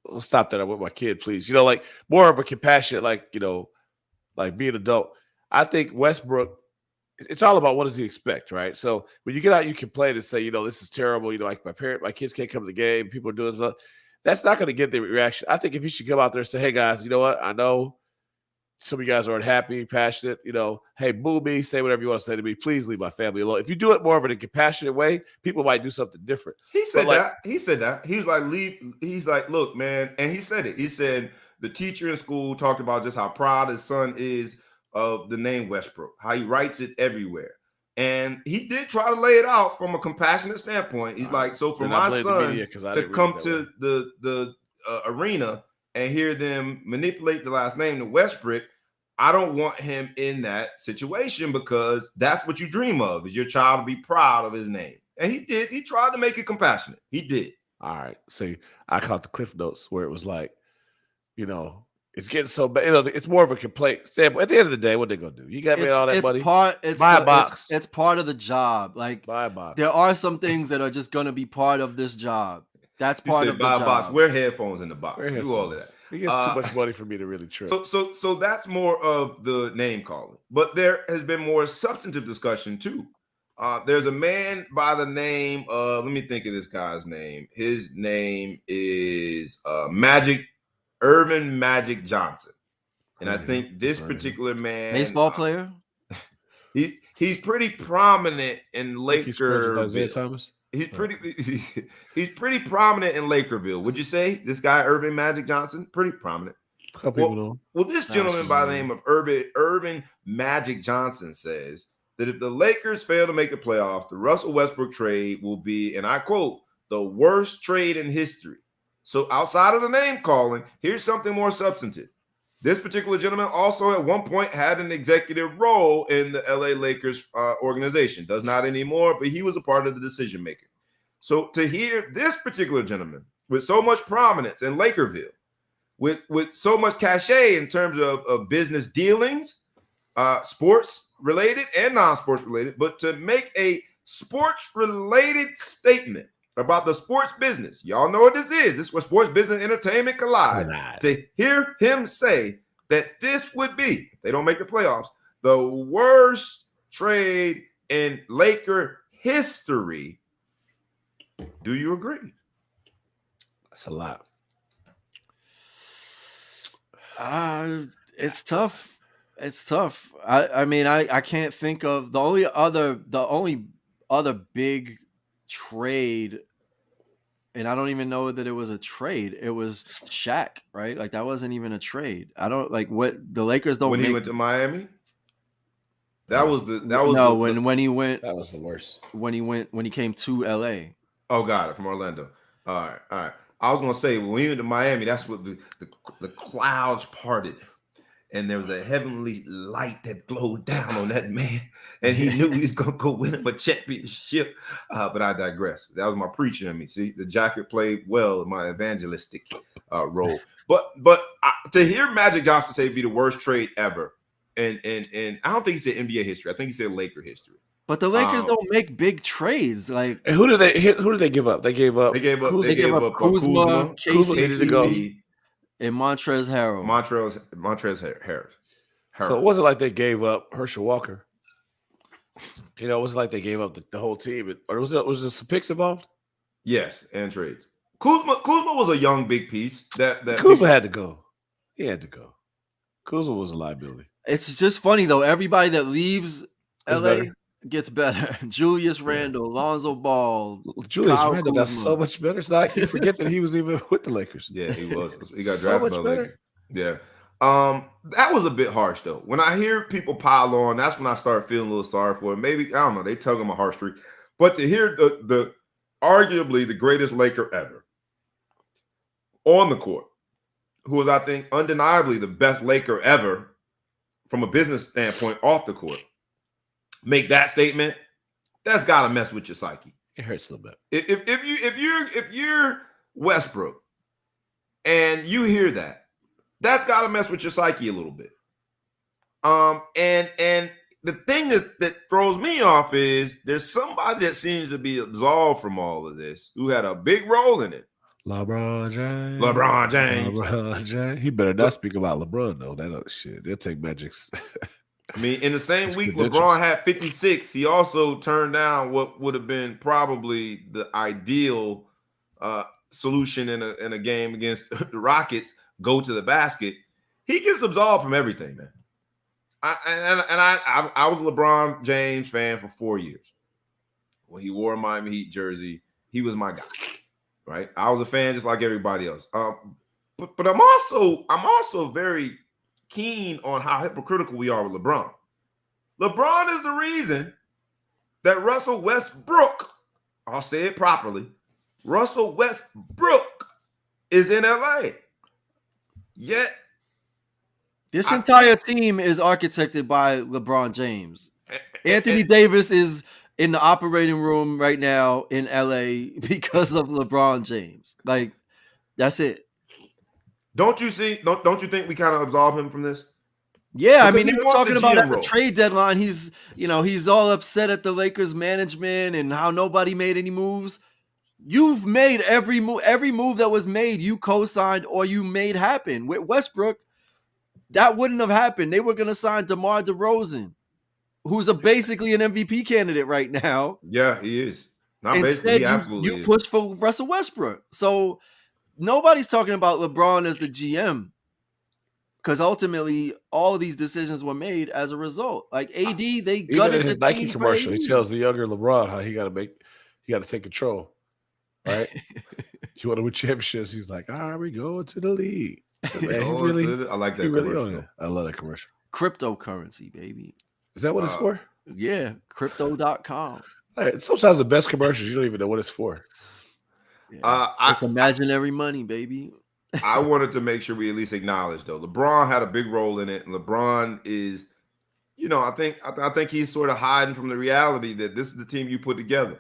let's stop that. I'm with my kid, please." You know, like more of a compassionate, like like being an adult. I think Westbrook. It's all about what does he expect, right? So when you get out, you complain and say, this is terrible. Like my kids can't come to the game. People are doing stuff. That's not going to get the reaction. I think if you should come out there and say, "Hey guys, you know what? I know some of you guys aren't happy, passionate. Hey, boo me, say whatever you want to say to me. Please leave my family alone." If you do it more of in a compassionate way, people might do something different. He said that. He said that. He was like, leave. He's like, look, man. And he said it. He said the teacher in school talked about just how proud his son is of the name Westbrook, how he writes it everywhere. And he did try to lay it out from a compassionate standpoint. He's like, so for my son to come to the arena and hear them manipulate the last name to Westbrook, I don't want him in that situation because that's what you dream of, is your child to be proud of his name. And he did. He tried to make it compassionate. He did. All right. See, I caught the Cliff Notes where it was like, it's getting so bad. It's more of a complaint. Sam, at the end of the day, what they gonna do? You got me all that money. Buy a box. It's part of the job. Like, buy a box. There are some things that are just gonna be part of this job. That's part of the job. Box. Wear headphones in the box. Do all of that. He gets too much money for me to really trip. So that's more of the name calling. But there has been more substantive discussion too. There's a man by the name of, let me think of this guy's name. His name is Irvin Magic Johnson. And I think this particular man, baseball player, he's pretty prominent in Lakeville. Isaiah Thomas. He's pretty prominent in Lakerville. Would you say this guy Irvin Magic Johnson? Pretty prominent. Well, this gentleman by the name of Irvin Magic Johnson says that if the Lakers fail to make the playoffs, the Russell Westbrook trade will be, and I quote, the worst trade in history. So outside of the name calling, here's something more substantive. This particular gentleman also at one point had an executive role in the LA Lakers organization. Does not anymore, but he was a part of the decision maker. So to hear this particular gentleman with so much prominence in Lakerville, with so much cachet in terms of business dealings, sports related and non-sports related, but to make a sports related statement about the sports business. Y'all know what this is. This is where sports business and entertainment collide. To hear him say that this would be, if they don't make the playoffs, the worst trade in Laker history. Do you agree? That's a lot. It's tough. It's tough. I mean, I can't think of the only other big trade, and I don't even know that it was a trade. It was Shaq, right? Like that wasn't even a trade. I don't like what the Lakers don't. When he went to Miami, when he went. That was the worst. When he came to LA. Oh, got it, from Orlando. All right. I was gonna say when he went to Miami, that's what the clouds parted. And there was a heavenly light that glowed down on that man. And he knew he was going to go win him a championship. But I digress. That was my preacher in me. See, the jacket played well in my evangelistic role. But to hear Magic Johnson say it'd be the worst trade ever, and I don't think he said NBA history. I think he said Laker history. But the Lakers don't make big trades. Like, and who did they give up? They gave up Kuzma, KCP, and Montrezl Harrell. Montrezl Harris. So it wasn't like they gave up Herschel Walker. It wasn't like they gave up the whole team. Or was there some picks involved? Yes, and trades. Kuzma was a young big piece. That Kuzma had to go. He had to go. Kuzma was a liability. It's just funny though. Everybody that leaves LA gets better. Julius Randle, Lonzo Ball. Julius Randle got so much better. It's like you forget that he was even with the Lakers. Yeah, he was. He got so drafted much by the better. Lakers. Yeah. That was a bit harsh though. When I hear people pile on, that's when I start feeling a little sorry for it. Maybe, I don't know, they tug on my heartstrings. But to hear the arguably the greatest Laker ever on the court, who is, I think, undeniably the best Laker ever from a business standpoint off the court, make that statement, that's got to mess with your psyche. It hurts a little bit. If you're Westbrook and you hear that, that's got to mess with your psyche a little bit. And the thing that throws me off is there's somebody that seems to be absolved from all of this who had a big role in it. LeBron James. LeBron James. He better not speak about LeBron though. That other shit. They'll take Magic's. I mean, in the same His week credentials. LeBron had 56, he also turned down what would have been probably the ideal solution in a game against the Rockets, go to the basket. He gets absolved from everything, man. I was a LeBron James fan for 4 years. When he wore a Miami Heat jersey, he was my guy, right? I was a fan just like everybody else. But I'm also very keen on how hypocritical we are with LeBron. LeBron is the reason that Russell Westbrook, I'll say it properly, Russell Westbrook is in LA. Yet this entire team is architected by LeBron James. Anthony Davis is in the operating room right now in LA because of LeBron James. Like, that's it. Don't you think we kind of absolve him from this? Yeah, Because I mean, he they were wants talking the about GM at the role. trade deadline. He's all upset at the Lakers management and how nobody made any moves. You've made every move that was made, you co-signed or you made happen. With Westbrook, that wouldn't have happened. They were going to sign DeMar DeRozan, who's basically an MVP candidate right now. Yeah, he is. Not basically, Instead, he absolutely you is. pushed for Russell Westbrook. So nobody's talking about LeBron as the GM because ultimately all of these decisions were made as a result. Like AD, they Even gutted in his the Nike team for commercial, AD. he tells the younger LeBron how he got to take control. Right? You want to win championships? He's like, all right, we going to the league. So, man, I like that he really commercial. on it. I love that commercial. Cryptocurrency, baby. Is that what it's for? Yeah, crypto.com. All right, sometimes the best commercials, you don't even know what it's for. Yeah. It's imaginary money, baby. I wanted to make sure we at least acknowledge, though, LeBron had a big role in it, and LeBron is, I think he's sort of hiding from the reality that this is the team you put together,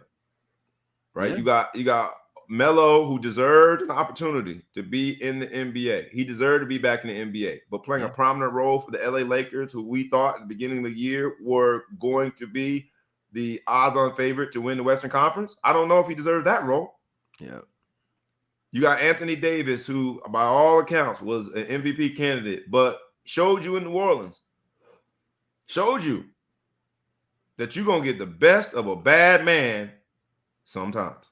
right? Yeah. You got Melo, who deserved an opportunity to be in the NBA. He deserved to be back in the NBA, but playing a prominent role for the LA Lakers, who we thought at the beginning of the year were going to be the odds-on favorite to win the Western Conference. I don't know if he deserved that role. Yeah. You got Anthony Davis, who, by all accounts, was an MVP candidate, but showed you in New Orleans, showed you that you're going to get the best of a bad man sometimes.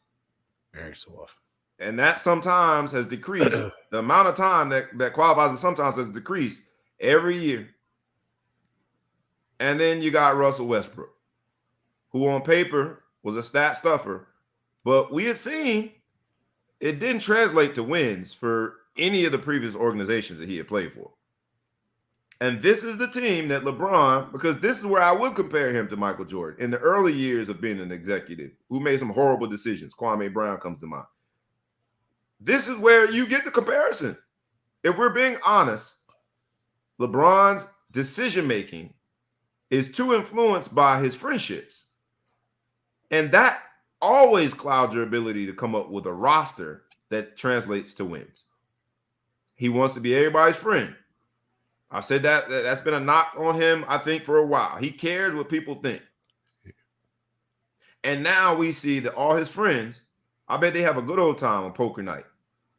Very so often. And that sometimes has decreased. The amount of time that qualifies as sometimes has decreased every year. And then you got Russell Westbrook, who on paper was a stat stuffer, but we had seen it didn't translate to wins for any of the previous organizations that he had played for. And this is the team that LeBron, because this is where I would compare him to Michael Jordan in the early years of being an executive who made some horrible decisions. Kwame Brown comes to mind. This is where you get the comparison. If we're being honest, LeBron's decision-making is too influenced by his friendships. And that always clouds your ability to come up with a roster that translates to wins. He wants to be everybody's friend. I've said that's been a knock on him, I think, for a while. He cares what people think. And now we see that all his friends, I bet they have a good old time on poker night.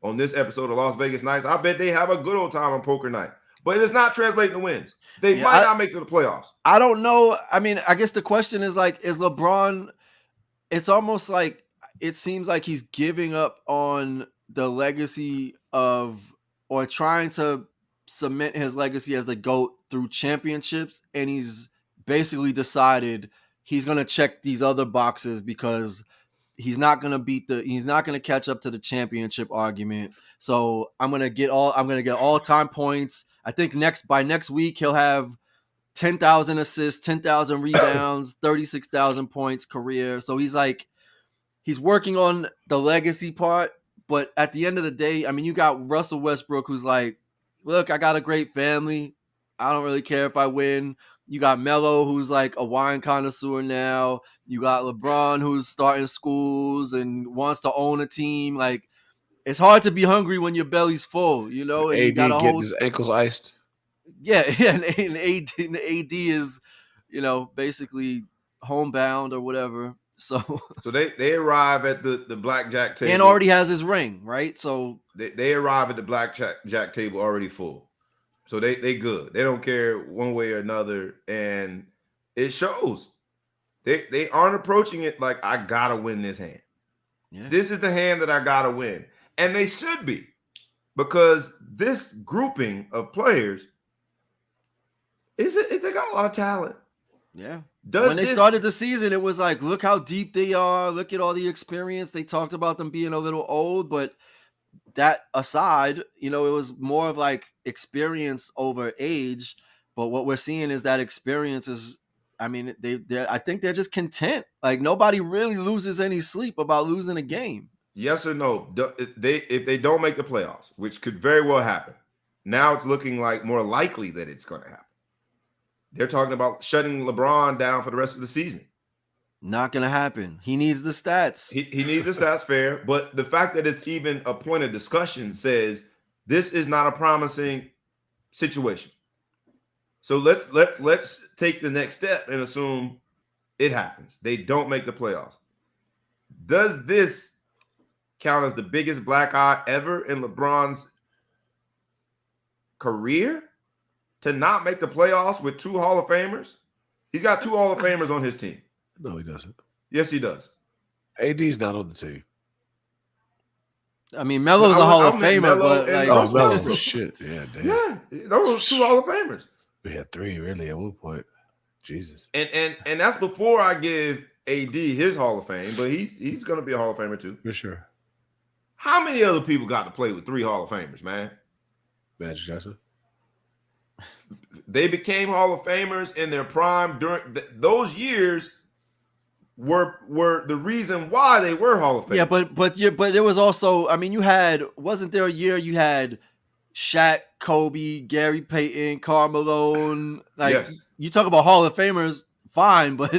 On this episode of Las Vegas Nights, I bet they have a good old time on poker night. But it's not translating to wins. They might not make it to the playoffs. I don't know. I mean, I guess the question is like, is LeBron, it's almost like it seems like he's giving up on the legacy of, or trying to cement his legacy as the GOAT through championships. And he's basically decided he's going to check these other boxes because he's not going to catch up to the championship argument. So I'm going to get all-time points. I think by next week, he'll have 10,000 assists, 10,000 rebounds, 36,000 points career. So he's working on the legacy part. But at the end of the day, I mean, you got Russell Westbrook, who's like, look, I got a great family. I don't really care if I win. You got Melo, who's like a wine connoisseur now. You got LeBron, who's starting schools and wants to own a team. Like, it's hard to be hungry when your belly's full, you know? And AD you got getting his ankles iced. Yeah, and AD is, basically homebound or whatever. So they arrive at the blackjack table and already has his ring, right? So they arrive at the blackjack table already full. So they good. They don't care one way or another, and it shows. They aren't approaching it like I gotta win this hand. yeah. This is the hand that I gotta win, and they should be, because this grouping of players they got a lot of talent. Yeah. When they started the season, it was like, look how deep they are. Look at all the experience. They talked about them being a little old, but that aside, it was more of like experience over age. But what we're seeing is that experience is, I mean, I think they're just content. Like nobody really loses any sleep about losing a game. Yes or no? If they don't make the playoffs, which could very well happen, now it's looking like more likely that it's going to happen. They're talking about shutting LeBron down for the rest of the season. Not going to happen. He needs the stats. He needs the stats, fair. But the fact that it's even a point of discussion says this is not a promising situation. So let's take the next step and assume it happens. They don't make the playoffs. Does this count as the biggest black eye ever in LeBron's career? To not make the playoffs with 2 Hall of Famers? He's got 2 Hall of Famers on his team. No, he doesn't. Yes, he does. AD's not on the team. I mean, Melo's a Hall of Famer, Melo but Melo, shit, yeah, damn. Yeah, those are 2 Hall of Famers. We had 3 really at one point. Jesus. And that's before I give AD his Hall of Fame, but he's going to be a Hall of Famer too. For sure. How many other people got to play with 3 Hall of Famers, man? Magic Johnson. They became Hall of Famers in their prime during those years. Were the reason why they were Hall of Famers. Yeah, but it was also, I mean, wasn't there a year you had Shaq, Kobe, Gary Payton, Karl Malone? Like, yes. You talk about Hall of Famers, fine, but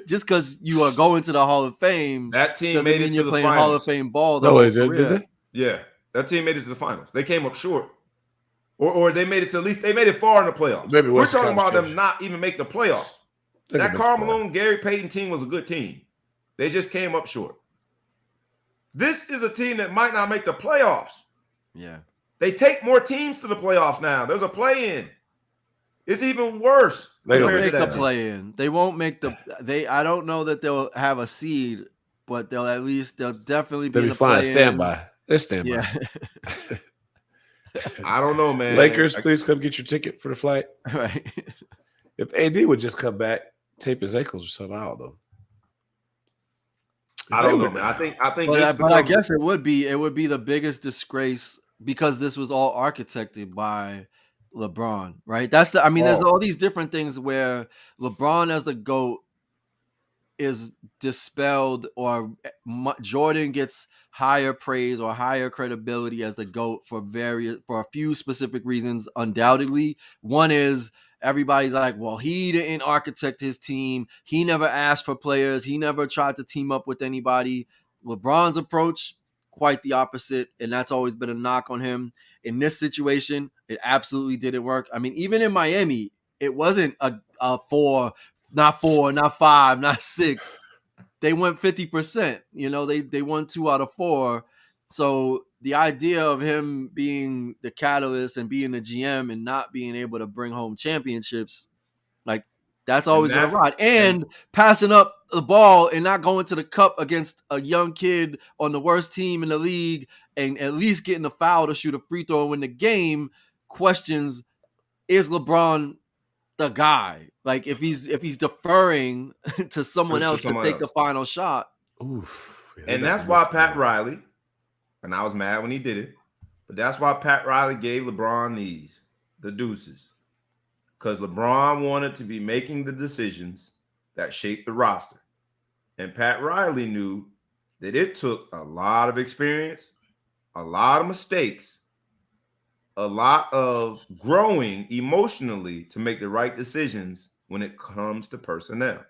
just because you are going to the Hall of Fame, that team made it to you're the playing finals. Hall of Fame ball. Did they? Yeah, that team made it to the finals. They came up short. Or they made it to at least they made it far in the playoffs. Maybe we're talking about them not even make the playoffs. That Karl Malone, Gary Payton team was a good team. They just came up short. This is a team that might not make the playoffs. Yeah. They take more teams to the playoffs now. There's a play-in. It's even worse. They don't make the play-in. They won't make the I don't know that they'll have a seed, but they'll definitely be in the fine. play-in. Stand by. They stand by. Yeah. I don't know, man. Lakers, please come get your ticket for the flight. Right. If AD would just come back, tape his ankles or something, I don't know. I don't know, man. I think. But I guess it would be the biggest disgrace because this was all architected by LeBron, right? There's all these different things where LeBron as the GOAT is dispelled, or Jordan gets higher praise or higher credibility as the GOAT for a few specific reasons. Undoubtedly, one is everybody's like, well, he didn't architect his team. He never asked for players. He never tried to team up with anybody. LeBron's approach, quite the opposite, and that's always been a knock on him. In this situation, it absolutely didn't work. I mean, even in Miami, it wasn't a 4, not 4, not 5, not 6. They went 50%. They won 2 out of 4. So the idea of him being the catalyst and being the GM and not being able to bring home championships, like that's always going to ride. And passing up the ball and not going to the cup against a young kid on the worst team in the league and at least getting a foul to shoot a free throw and win the game questions, is LeBron the guy? Like if he's deferring to someone else to take the final shot. And that's why Pat Riley, and I was mad when he did it, but that's why Pat Riley gave LeBron the deuces. Because LeBron wanted to be making the decisions that shaped the roster. And Pat Riley knew that it took a lot of experience, a lot of mistakes, a lot of growing emotionally to make the right decisions when it comes to personnel.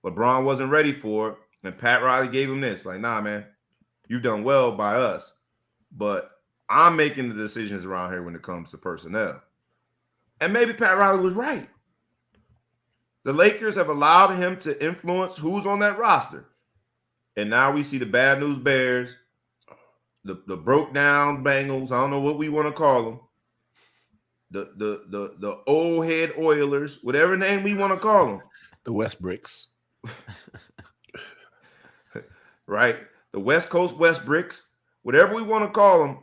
LeBron wasn't ready for it, and Pat Riley gave him this. Like, nah, man, you've done well by us, but I'm making the decisions around here when it comes to personnel. And maybe Pat Riley was right. The Lakers have allowed him to influence who's on that roster. And now we see the bad news Bears, the broke down Bengals. I don't know what we want to call them. The old head Oilers, whatever name we want to call them. The Westbrooks. Right? The West Coast Westbrooks, whatever we want to call them,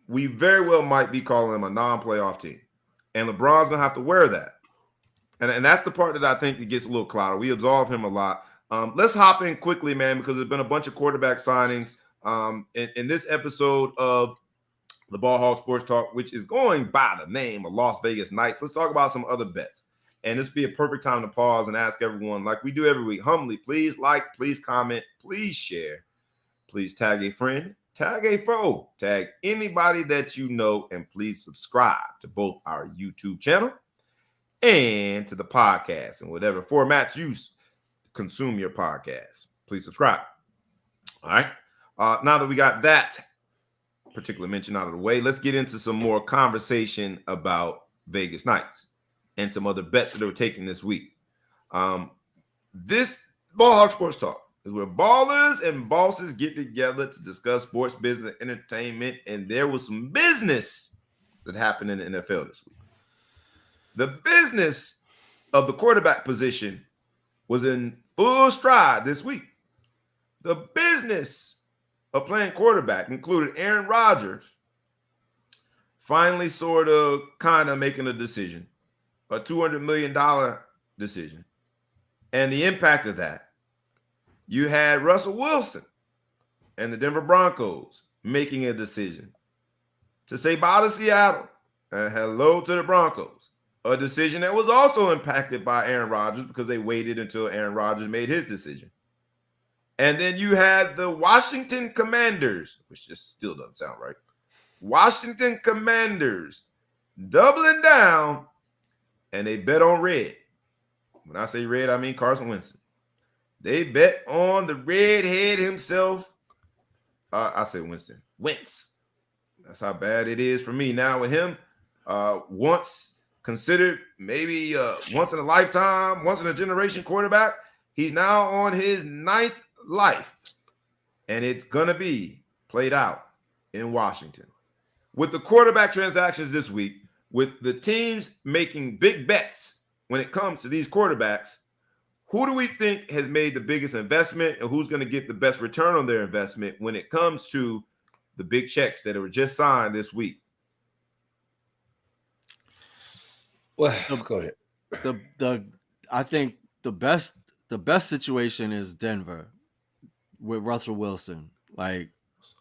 we very well might be calling them a non-playoff team. And LeBron's going to have to wear that. And that's the part that I think that gets a little cloudy. We absolve him a lot. Let's hop in quickly, man, because there's been a bunch of quarterback signings in this episode of the Ball Hog Sports Talk, which is going by the name of Las Vegas Knights. Let's talk about some other bets. And this would be a perfect time to pause and ask everyone, like we do every week, humbly, please like, please comment, please share, please tag a friend, tag a foe, tag anybody that you know, and please subscribe to both our YouTube channel and to the podcast and whatever formats you consume your podcast. Please subscribe. All right. Now that we got that particular mention out of the way, let's get into some more conversation about Vegas Knights and some other bets that are taken this week. This Ball Hog Sports Talk is where ballers and bosses get together to discuss sports, business, entertainment, and there was some business that happened in the NFL this week. The business of the quarterback position was in full stride this week. The business of playing quarterback included Aaron Rodgers finally sort of kind of making a decision, a $200 million decision. And the impact of that, you had Russell Wilson and the Denver Broncos making a decision to say bye to Seattle and hello to the Broncos. A decision that was also impacted by Aaron Rodgers because they waited until Aaron Rodgers made his decision. And then you had the Washington Commanders, which just still doesn't sound right. Washington Commanders doubling down, and they bet on red. When I say red, I mean Carson Wentz. They bet on the redhead himself. I say Winston. Wentz. That's how bad it is for me now with him. Once considered maybe once in a lifetime, once in a generation quarterback, he's now on his 9th life. And it's going to be played out in Washington. With the quarterback transactions this week, with the teams making big bets when it comes to these quarterbacks, who do we think has made the biggest investment and who's going to get the best return on their investment when it comes to the big checks that were just signed this week? Well, go ahead. I think the best situation is Denver with Russell Wilson. Like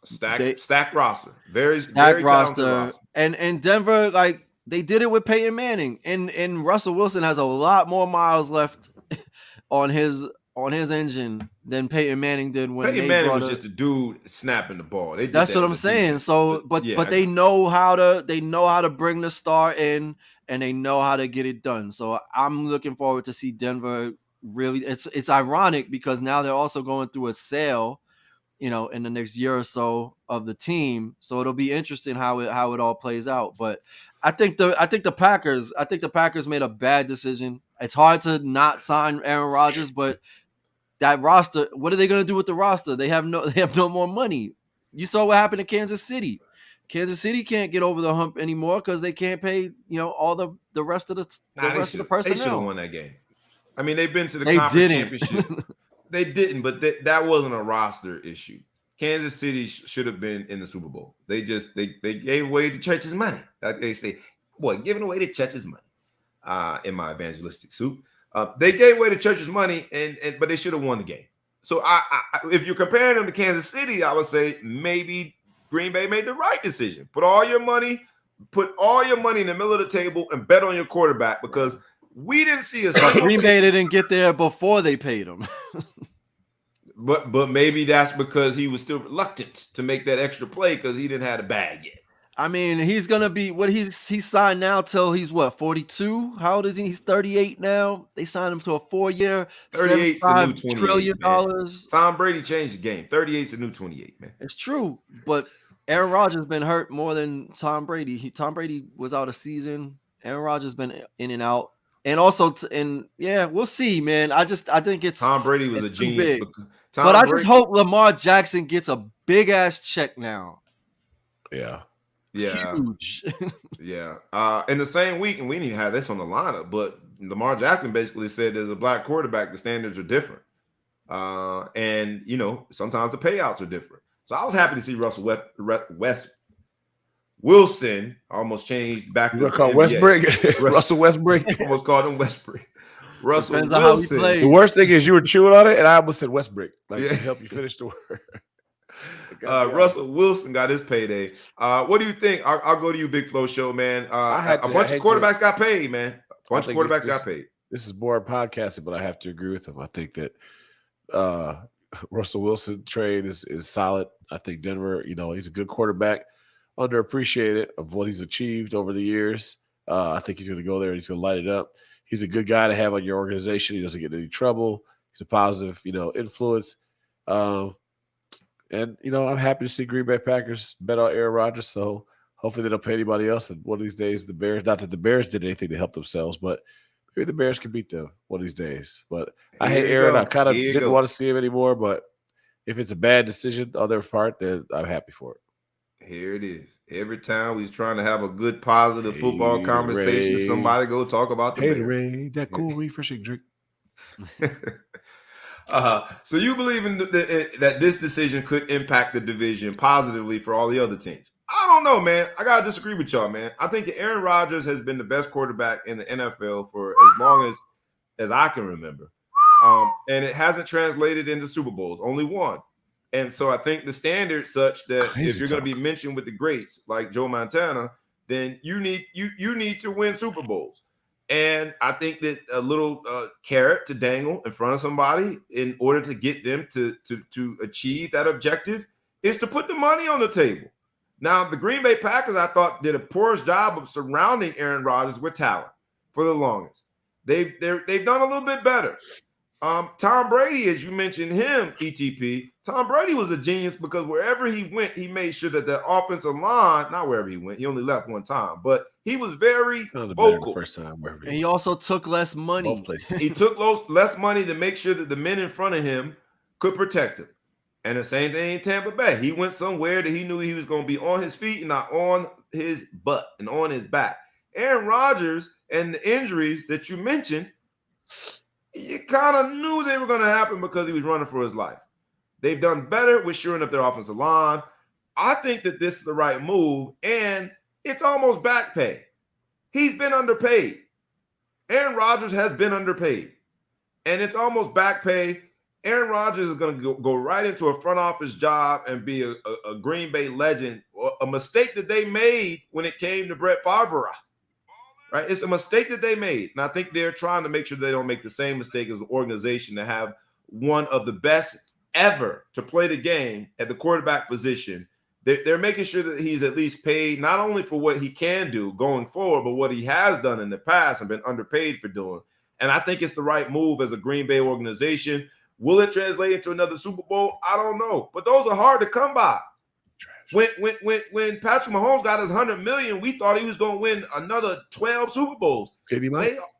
stacked roster. Very roster. And Denver, like they did it with Peyton Manning. And Russell Wilson has a lot more miles left on his engine than Peyton Manning did when Peyton Manning was just a dude snapping the ball. That's what I'm saying. So but they know how to bring the star in and they know how to get it done. So I'm looking forward to see Denver really. It's ironic because now they're also going through a sale, in the next year or so of the team. So it'll be interesting how it all plays out. But I think the Packers made a bad decision. It's hard to not sign Aaron Rodgers, but that roster, what are they going to do with the roster? They have no more money. You saw what happened to Kansas City. Kansas City can't get over the hump anymore because they can't pay, all the rest of the rest of the personnel. They should have won that game. I mean, they've been to the conference championship. They didn't, but that wasn't a roster issue. Kansas City should have been in the Super Bowl. They gave away the church's money. Like they say, boy, giving away the church's money. In my evangelistic suit, they gave away the church's money, but they should have won the game. So I if you're comparing them to Kansas City, I would say maybe Green Bay made the right decision. Put all your money in the middle of the table and bet on your quarterback because we didn't see a single Green Bay didn't get there before they paid him. But maybe that's because he was still reluctant to make that extra play because he didn't have the bag yet. I mean, he's gonna be he's signed now till he's 42? How old is he? He's 38 now. They signed him to a 4-year, $75 trillion. Tom Brady changed the game. 38's the new 28, man. It's true, but Aaron Rodgers been hurt more than Tom Brady. Tom Brady was out a season. Aaron Rodgers been in and out. And also, we'll see, man. I think it's Tom Brady was it's a too genius. big. But I just Brady, hope Lamar Jackson gets a big ass check now. Yeah. Huge. Yeah. In the same week, and we didn't even have this on the lineup, but Lamar Jackson basically said as a black quarterback, the standards are different. And sometimes the payouts are different. So I was happy to see Russell Wilson almost changed back You to gonna call NBA. Westbrook? Russell Westbrook. Almost called him Westbrook. Russell Depends on how he Wilson. plays. The worst thing is you were chewing on it, and I almost said Westbrook, to help you finish the word. Russell Wilson got his payday. What do you think? I'll go to you, Big Flow Show, man. A bunch of quarterbacks got paid, man. A bunch of quarterbacks got paid. This is boring podcasting, but I have to agree with him. I think that Russell Wilson trade is solid. I think Denver, he's a good quarterback, underappreciated of what he's achieved over the years. I think he's going to go there and he's going to light it up. He's a good guy to have on your organization. He doesn't get in any trouble. He's a positive, influence. And I'm happy to see Green Bay Packers bet on Aaron Rodgers. So hopefully they don't pay anybody else. And one of these days, the Bears, not that the Bears did anything to help themselves, but maybe the Bears can beat them one of these days. But I hate Aaron. I kind of didn't want to see him anymore. But if it's a bad decision on their part, then I'm happy for it. Here it is. Every time we're trying to have a good, positive football conversation, Ray. Somebody go talk about the Bears. Ray, that cool refreshing drink. So you believe in that this decision could impact the division positively for all the other teams? I don't know, man. I gotta disagree with y'all, man. I think that Aaron Rodgers has been the best quarterback in the NFL for as long as I can remember, and it hasn't translated into Super Bowls. Only one. And so I think the standard's such that if you're going to be mentioned with the greats like Joe Montana, then you need to win Super Bowls. And I think that a little carrot to dangle in front of somebody in order to get them to achieve that objective is to put the money on the table. Now, the Green Bay Packers, I thought, did a poorest job of surrounding Aaron Rodgers with talent for the longest. They've done a little bit better. Tom Brady, as you mentioned him, ETP, Tom Brady was a genius because wherever he went, he made sure that the offensive line, not wherever he went, he only left one time, but he was very vocal. First time and he also took less money. He took less money to make sure that the men in front of him could protect him. And the same thing in Tampa Bay. He went somewhere that he knew he was going to be on his feet and not on his butt and on his back. Aaron Rodgers and the injuries that you mentioned, you kind of knew they were going to happen because he was running for his life. They've done better with shoring up their offensive line. I think that this is the right move, and it's almost back pay. He's been underpaid. Aaron Rodgers has been underpaid, and it's almost back pay. Aaron Rodgers is going to go right into a front office job and be a Green Bay legend, a mistake that they made when it came to Brett Favre. Right? It's a mistake that they made. And I think they're trying to make sure they don't make the same mistake as an organization to have one of the best ever to play the game at the quarterback position. They're making sure that he's at least paid not only for what he can do going forward, but what he has done in the past and been underpaid for doing. And I think it's the right move as a Green Bay organization. Will it translate into another Super Bowl? I don't know. But those are hard to come by. When Patrick Mahomes got his $100 million, we thought he was going to win another 12 Super Bowls.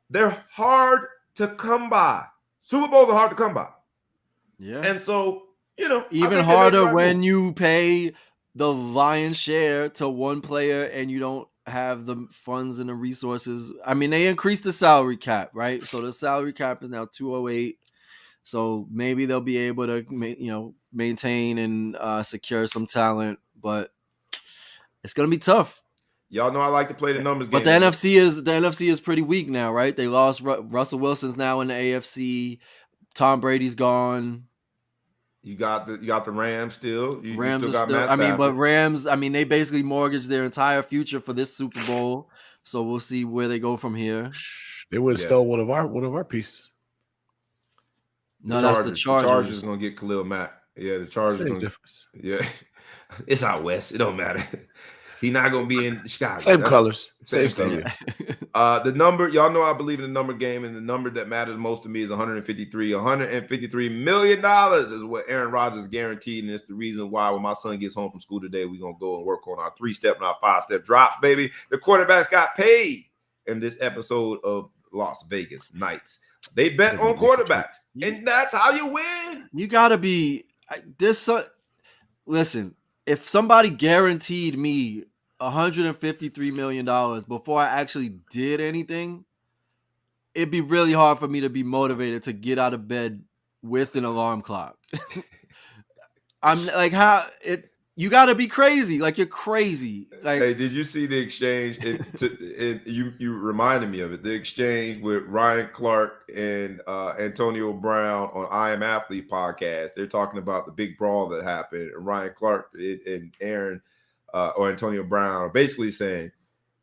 They're hard to come by. Super Bowls are hard to come by. Yeah. And so, even harder when you pay the lion's share to one player and you don't have the funds and the resources. I mean, they increased the salary cap, right? So the salary cap is now 208. So maybe they'll be able to, maintain and secure some talent, but it's gonna be tough. Y'all know I like to play the numbers game. But the NFC is pretty weak now, right? They lost Russell Wilson's now in the AFC. Tom Brady's gone. You got the Rams still. Rams are still. But Rams. They basically mortgaged their entire future for this Super Bowl. So we'll see where they go from here. They would have stole one of our pieces. No, that's the Chargers. The Chargers going to get Khalil Mack. Yeah, the Chargers. Same difference. Yeah, it's out west. It don't matter. He's not going to be in Chicago. Same colors. Same stadium. The number, y'all know I believe in the number game, and the number that matters most to me is 153. $153 million is what Aaron Rodgers guaranteed, and it's the reason why when my son gets home from school today, we're going to go and work on our 3-step and our 5-step drops, baby. The quarterbacks got paid in this episode of Las Vegas Knights. They bet on quarterbacks, and that's how you win. You gotta be listen. If somebody guaranteed me $153 million before I actually did anything, it'd be really hard for me to be motivated to get out of bed with an alarm clock. I'm like, you got to be crazy. Like, you're crazy. Like, hey, did you see the exchange? You reminded me of it. The exchange with Ryan Clark and Antonio Brown on I Am Athlete podcast. They're talking about the big brawl that happened. And Ryan Clark and Aaron or Antonio Brown are basically saying,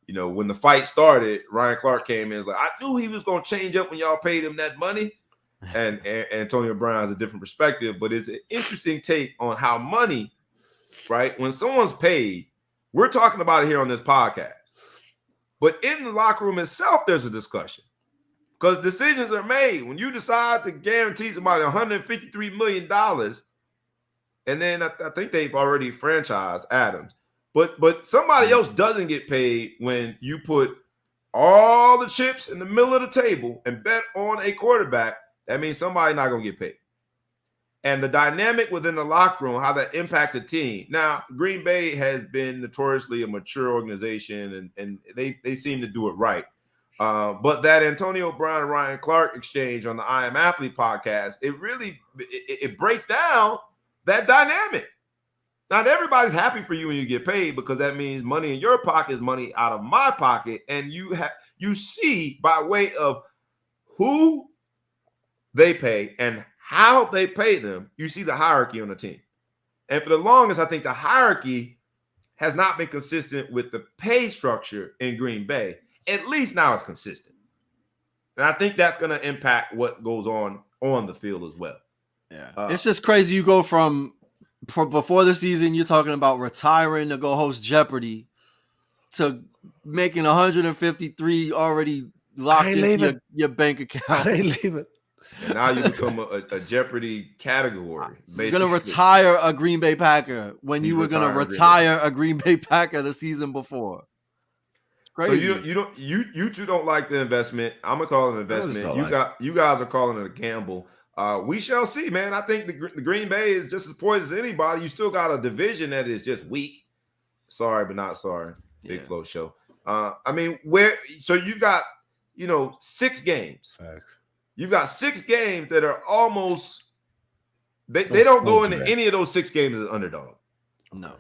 when the fight started, Ryan Clark came in and was like, I knew he was going to change up when y'all paid him that money. And Antonio Brown has a different perspective, but it's an interesting take on how money, right? When someone's paid, we're talking about it here on this podcast. But in the locker room itself, there's a discussion because decisions are made. When you decide to guarantee somebody $153 million, and then I think they've already franchised Adams, but somebody else doesn't get paid when you put all the chips in the middle of the table and bet on a quarterback. That means somebody's not going to get paid. And the dynamic within the locker room, how that impacts a team. Now, Green Bay has been notoriously a mature organization, and they seem to do it right. But that Antonio Brown and Ryan Clark exchange on the I Am Athlete podcast, it breaks down that dynamic. Not everybody's happy for you when you get paid because that means money in your pocket is money out of my pocket. And you see by way of who they pay and how they pay them, you see the hierarchy on the team. And for the longest, I think the hierarchy has not been consistent with the pay structure in Green Bay. At least now it's consistent. And I think that's going to impact what goes on the field as well. Yeah, it's just crazy. You go from before the season, you're talking about retiring to go host Jeopardy to making 153 already locked into your bank account. I ain't leaving. And now you become a Jeopardy category. You're going to retire a Green Bay Packer when you were going to retire a Green Bay Packer the season before. It's crazy. So you two don't like the investment. I'm going to call it an investment. You guys are calling it a gamble. We shall see, man. I think the Green Bay is just as poised as anybody. You still got a division that is just weak. Sorry, but not sorry. Big Flow Show. So you've got, 6 games. Facts. You've got 6 games that are almost they don't go into any of those 6 games as underdog. No.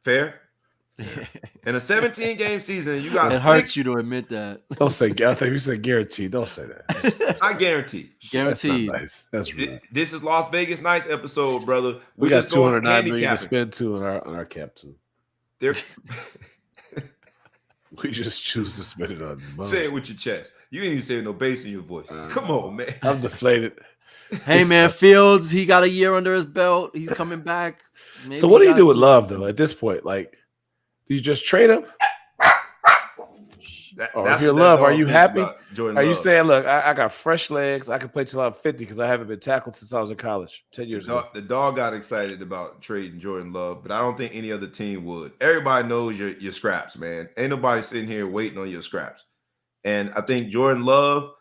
Fair? In a 17-game season, you got it hurts you to admit that. Don't say I think you said guaranteed. Don't say that. I guarantee. Guaranteed. That's nice. That's real. This is Las Vegas Nights episode, brother. We got $209 million to spend too on our cap too. We just choose to spend it on bums. Say it with your chest. You ain't even saying no bass in your voice. Come on, man. I'm deflated. Hey, man, Fields, he got a year under his belt. He's coming back. Maybe so what do you do with Love, though, at this point? Like, do you just trade him? Or if you're Love, are you happy? Are you saying, look, I got fresh legs. I can play till I'm 50 because I haven't been tackled since I was in college 10 years ago. The dog got excited about trading Jordan Love, but I don't think any other team would. Everybody knows your scraps, man. Ain't nobody sitting here waiting on your scraps. And I think Jordan Love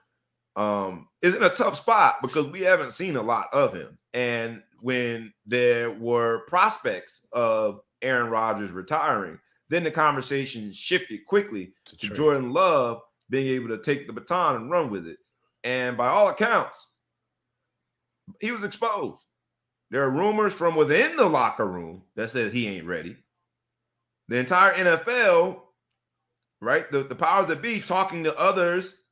is in a tough spot because we haven't seen a lot of him. And when there were prospects of Aaron Rodgers retiring, then the conversation shifted quickly to Jordan Love being able to take the baton and run with it. And by all accounts, he was exposed. There are rumors from within the locker room that says he ain't ready. The entire NFL, right, the powers that be talking to others,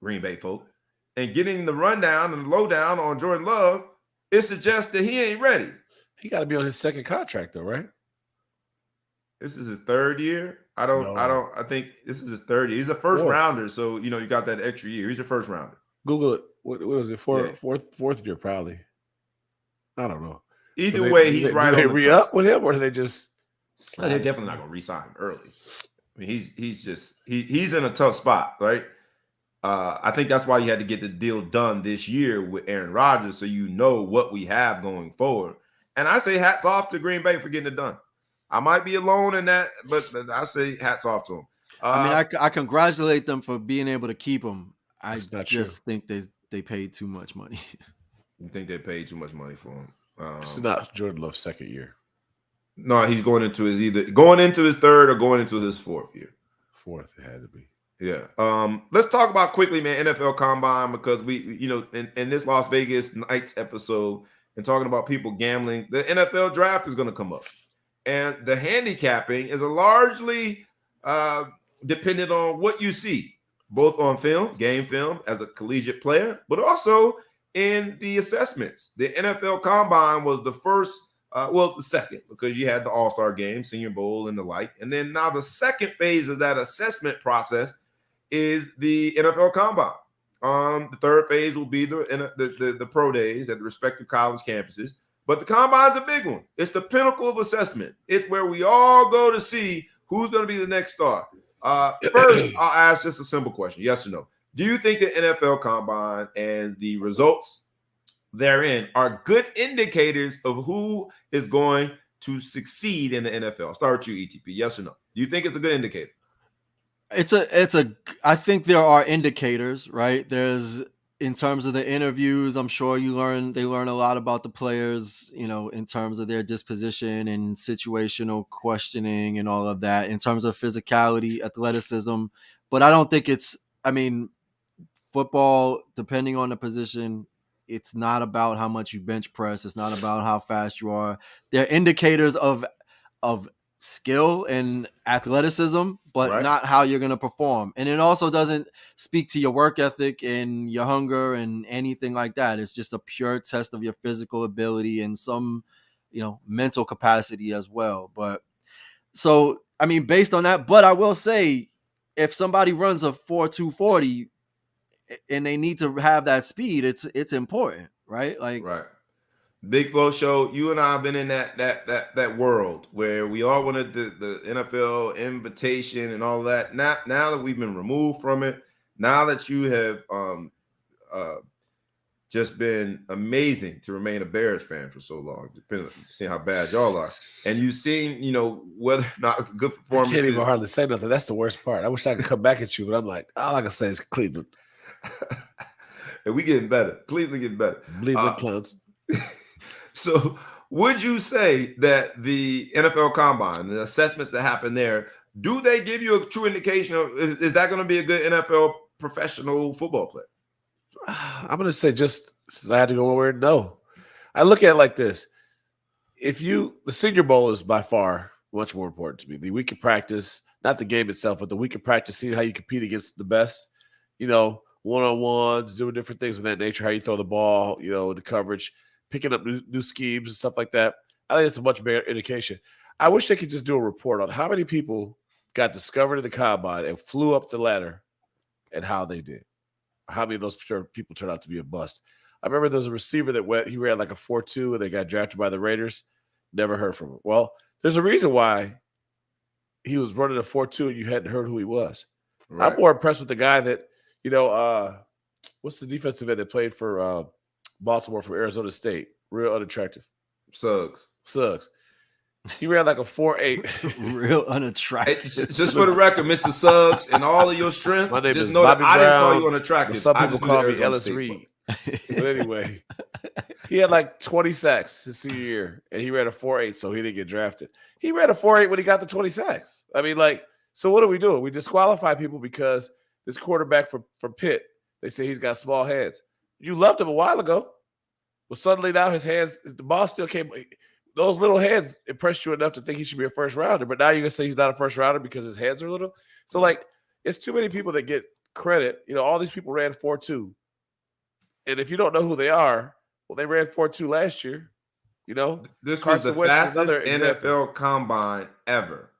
Green Bay folk, and getting the rundown and the lowdown on Jordan Love, it suggests that he ain't ready. He got to be on his second contract, though, right? This is his 3rd year. I think this is his 3rd year. He's a first rounder, so you got that extra year. He's a first rounder. Google it. What was it? Fourth year, probably. I don't know. Either way, he's right. Do they re-up with him, or do they just? They're definitely not going to re-sign him early. I mean, he's in a tough spot, right? I think that's why you had to get the deal done this year with Aaron Rodgers, so you know what we have going forward. And I say hats off to Green Bay for getting it done. I might be alone in that, but I say hats off to him. I mean, I congratulate them for being able to keep him. I just think they paid too much money. You think they paid too much money for him? This is not Jordan Love's second year. No, he's going into his third or going into his fourth year. Fourth, it had to be. Yeah. Let's talk about quickly, man, NFL Combine, because we in this Las Vegas Nights episode and talking about people gambling, the NFL draft is going to come up. And the handicapping is largely dependent on what you see, both on film, game film, as a collegiate player, but also in the assessments. The NFL Combine was the first, the second, because you had the All-Star game, Senior Bowl, and the like. And then now the second phase of that assessment process is the NFL Combine. The third phase will be the pro days at the respective college campuses. But the Combine's a big one. It's the pinnacle of assessment. It's where we all go to see who's going to be the next star. First, I'll ask just a simple question, yes or no. Do you think the NFL Combine and the results therein are good indicators of who is going to succeed in the NFL? I'll start with you, ETP. Yes or no? Do you think it's a good indicator? I think there are indicators, right? There's, in terms of the interviews, I'm sure they learn a lot about the players, in terms of their disposition and situational questioning and all of that, in terms of physicality, athleticism. But I don't think football, depending on the position, it's not about how much you bench press. It's not about how fast you are. They're indicators of skill and athleticism, but not how you're going to perform. And it also doesn't speak to your work ethic and your hunger and anything like that. It's just a pure test of your physical ability and some, mental capacity as well. But so, based on that, but I will say, if somebody runs a 4.240 and they need to have that speed, it's important, right? Right. Big Flo Show, you and I have been in that world where we all wanted the NFL invitation and all that. Now that we've been removed from it, now that you have just been amazing to remain a Bears fan for so long, depending on seeing how bad y'all are, and you've seen whether or not it's good performances. I can't even hardly say nothing. That's the worst part. I wish I could come back at you, but I'm like, all I can say is Cleveland. And we getting better. Cleveland getting better. Cleveland Clowns. So would you say that the NFL Combine, the assessments that happen there, do they give you a true indication of, is that going to be a good NFL professional football player? I'm going to say, just since I had to go over it, no. I look at it like this. The Senior Bowl is by far much more important to me. The week of practice, not the game itself, but the week of practice, seeing how you compete against the best, one-on-ones, doing different things of that nature, how you throw the ball, the coverage, picking up new schemes and stuff like that. I think it's a much better indication. I wish they could just do a report on how many people got discovered in the Combine and flew up the ladder and how they did. How many of those people turned out to be a bust. I remember there was a receiver he ran like a 4.2 and they got drafted by the Raiders. Never heard from him. Well, there's a reason why he was running a 4.2 and you hadn't heard who he was. Right. I'm more impressed with the guy that, what's the defensive end that played for Baltimore from Arizona State? Real unattractive. Suggs. He ran like a 4.8. Real unattractive. Just for the record, Mr. Suggs, and all of your strength, my name just is know Bobby that I Brown. didn't call you unattractive. Some people call me Ellis Reed. But anyway, he had like 20 sacks his senior year, and he ran a 4.8, so he didn't get drafted. He ran a 4.8 when he got the 20 sacks. So what are we doing? We disqualify people because this quarterback from Pitt, they say he's got small hands. You loved him a while ago, but suddenly now his hands, the ball still came. Those little hands impressed you enough to think he should be a first rounder, but now you're going to say he's not a first rounder because his hands are little? So, it's too many people that get credit. All these people ran 4.2. And if you don't know who they are, well, they ran 4.2 last year. This Carson was the Wentz fastest NFL Combine ever.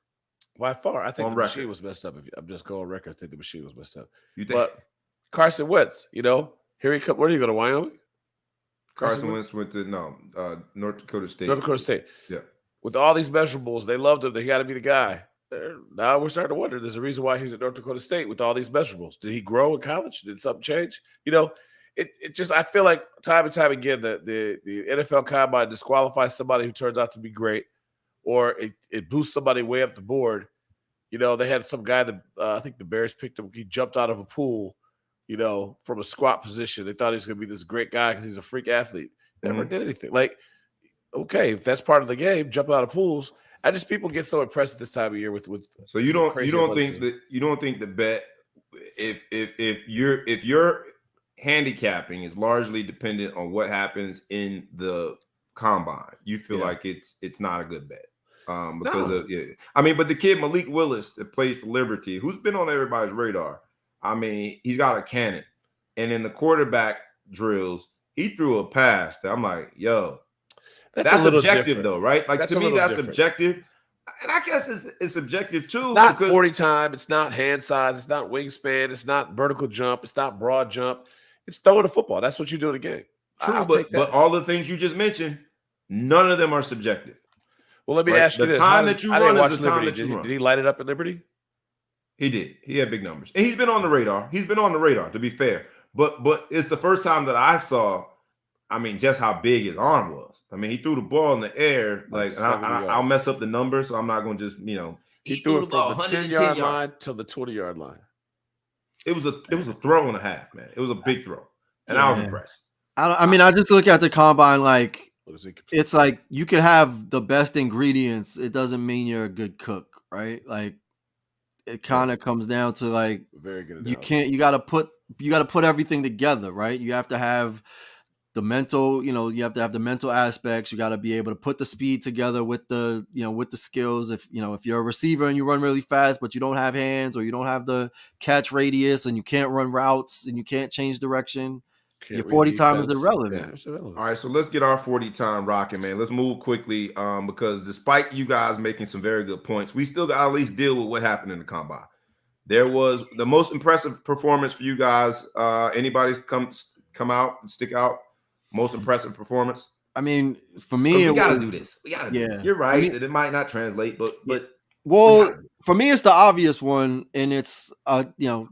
By far. I think on the record. machine was messed up. I'm just going on record. I think the machine was messed up. You think? But Carson Wentz, here he comes. Where do you go to Wyoming? Carson Wentz went to North Dakota State. North Dakota State. Yeah. With all these measurables, they loved him. They got to be the guy. Now we're starting to wonder. There's a reason why he's at North Dakota State with all these measurables. Did he grow in college? Did something change? It just, I feel like time and time again that the NFL Combine disqualifies somebody who turns out to be great, or it boosts somebody way up the board, They had some guy that I think the Bears picked him. He jumped out of a pool, from a squat position. They thought he was going to be this great guy because he's a freak athlete. Never did anything. Like, okay, if that's part of the game, jump out of pools. People get so impressed at this time of year with. So you don't think the bet if your handicapping is largely dependent on what happens in the combine, you feel like it's not a good bet. Because but the kid Malik Willis that plays for Liberty, who's been on everybody's radar, he's got a cannon, and in the quarterback drills, he threw a pass that I'm like, yo, that's subjective different. Though, right? Like to me, that's subjective, and I guess it's subjective too. It's not 40 time, it's not hand size, it's not wingspan, it's not vertical jump, it's not broad jump. It's throwing a football. That's what you do in a game. True, but all the things you just mentioned, none of them are subjective. Well, let me ask you this. The time that you run is the time that you run. Did he light it up at Liberty? He did. He had big numbers. And he's been on the radar. To be fair. But it's the first time that I saw, just how big his arm was. He threw the ball in the air. I'll mess up the numbers, so I'm not going to just, He threw it from the 10-yard line to the 20-yard line. It was a throw and a half, man. It was a big throw. And I was impressed. I just look at the combine like, it's like you could have the best ingredients. It doesn't mean you're a good cook, right? Like it kind of comes down to like very good. You got to put everything together, right? You have to have the mental, you have to have the mental aspects. You got to be able to put the speed together with the, with the skills. If you're a receiver and you run really fast, but you don't have hands or you don't have the catch radius and you can't run routes and you can't change direction, your 40 time is irrelevant. Yeah, it's irrelevant. All right, so let's get our 40 time rocking, man. Let's move quickly because despite you guys making some very good points, we still got to at least deal with what happened in the combine. There was the most impressive performance for you guys. Anybody's come out and stick out? Most impressive performance? For me, we got to do this. We got to do this. You're right that it might not translate, but for me, it's the obvious one, and it's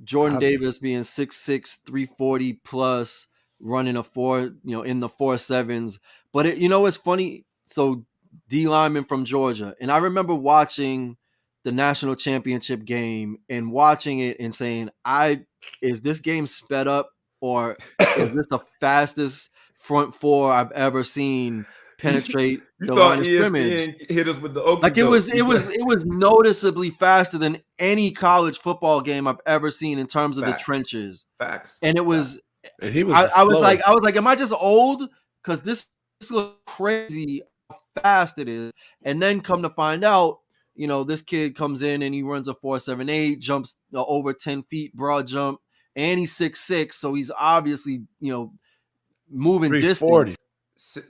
Jordan Davis being 6'6", 340 plus, running a 4, in the 4.7s. But it's funny. So D lineman from Georgia, and I remember watching the national championship game and watching it and saying, is this game sped up or is this the fastest front four I've ever seen penetrate the line of scrimmage? Hit us with the Okie like it was noticeably faster than any college football game I've ever seen in terms of the trenches. Facts. And it was. And he was. I was like, am I just old? Because this looks crazy how fast it is. And then come to find out, this kid comes in and he runs a 4.78, jumps over 10 feet, broad jump, and he's 6'6", so he's obviously moving distance.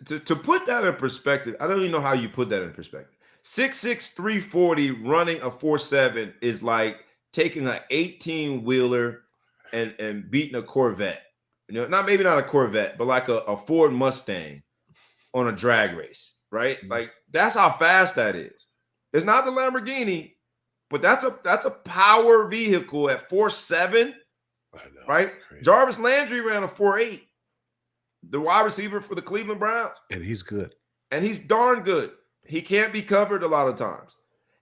To put that in perspective, I don't even know how you put that in perspective. 6'6", 340 running a 4.7 is like taking an 18-wheeler and beating a Corvette. Maybe not a Corvette, but like a Ford Mustang on a drag race, right? Like that's how fast that is. It's not the Lamborghini, but that's a power vehicle at 4.7, right? Crazy. Jarvis Landry ran a 4.8. The wide receiver for the Cleveland Browns. And he's good. And he's darn good. He can't be covered a lot of times.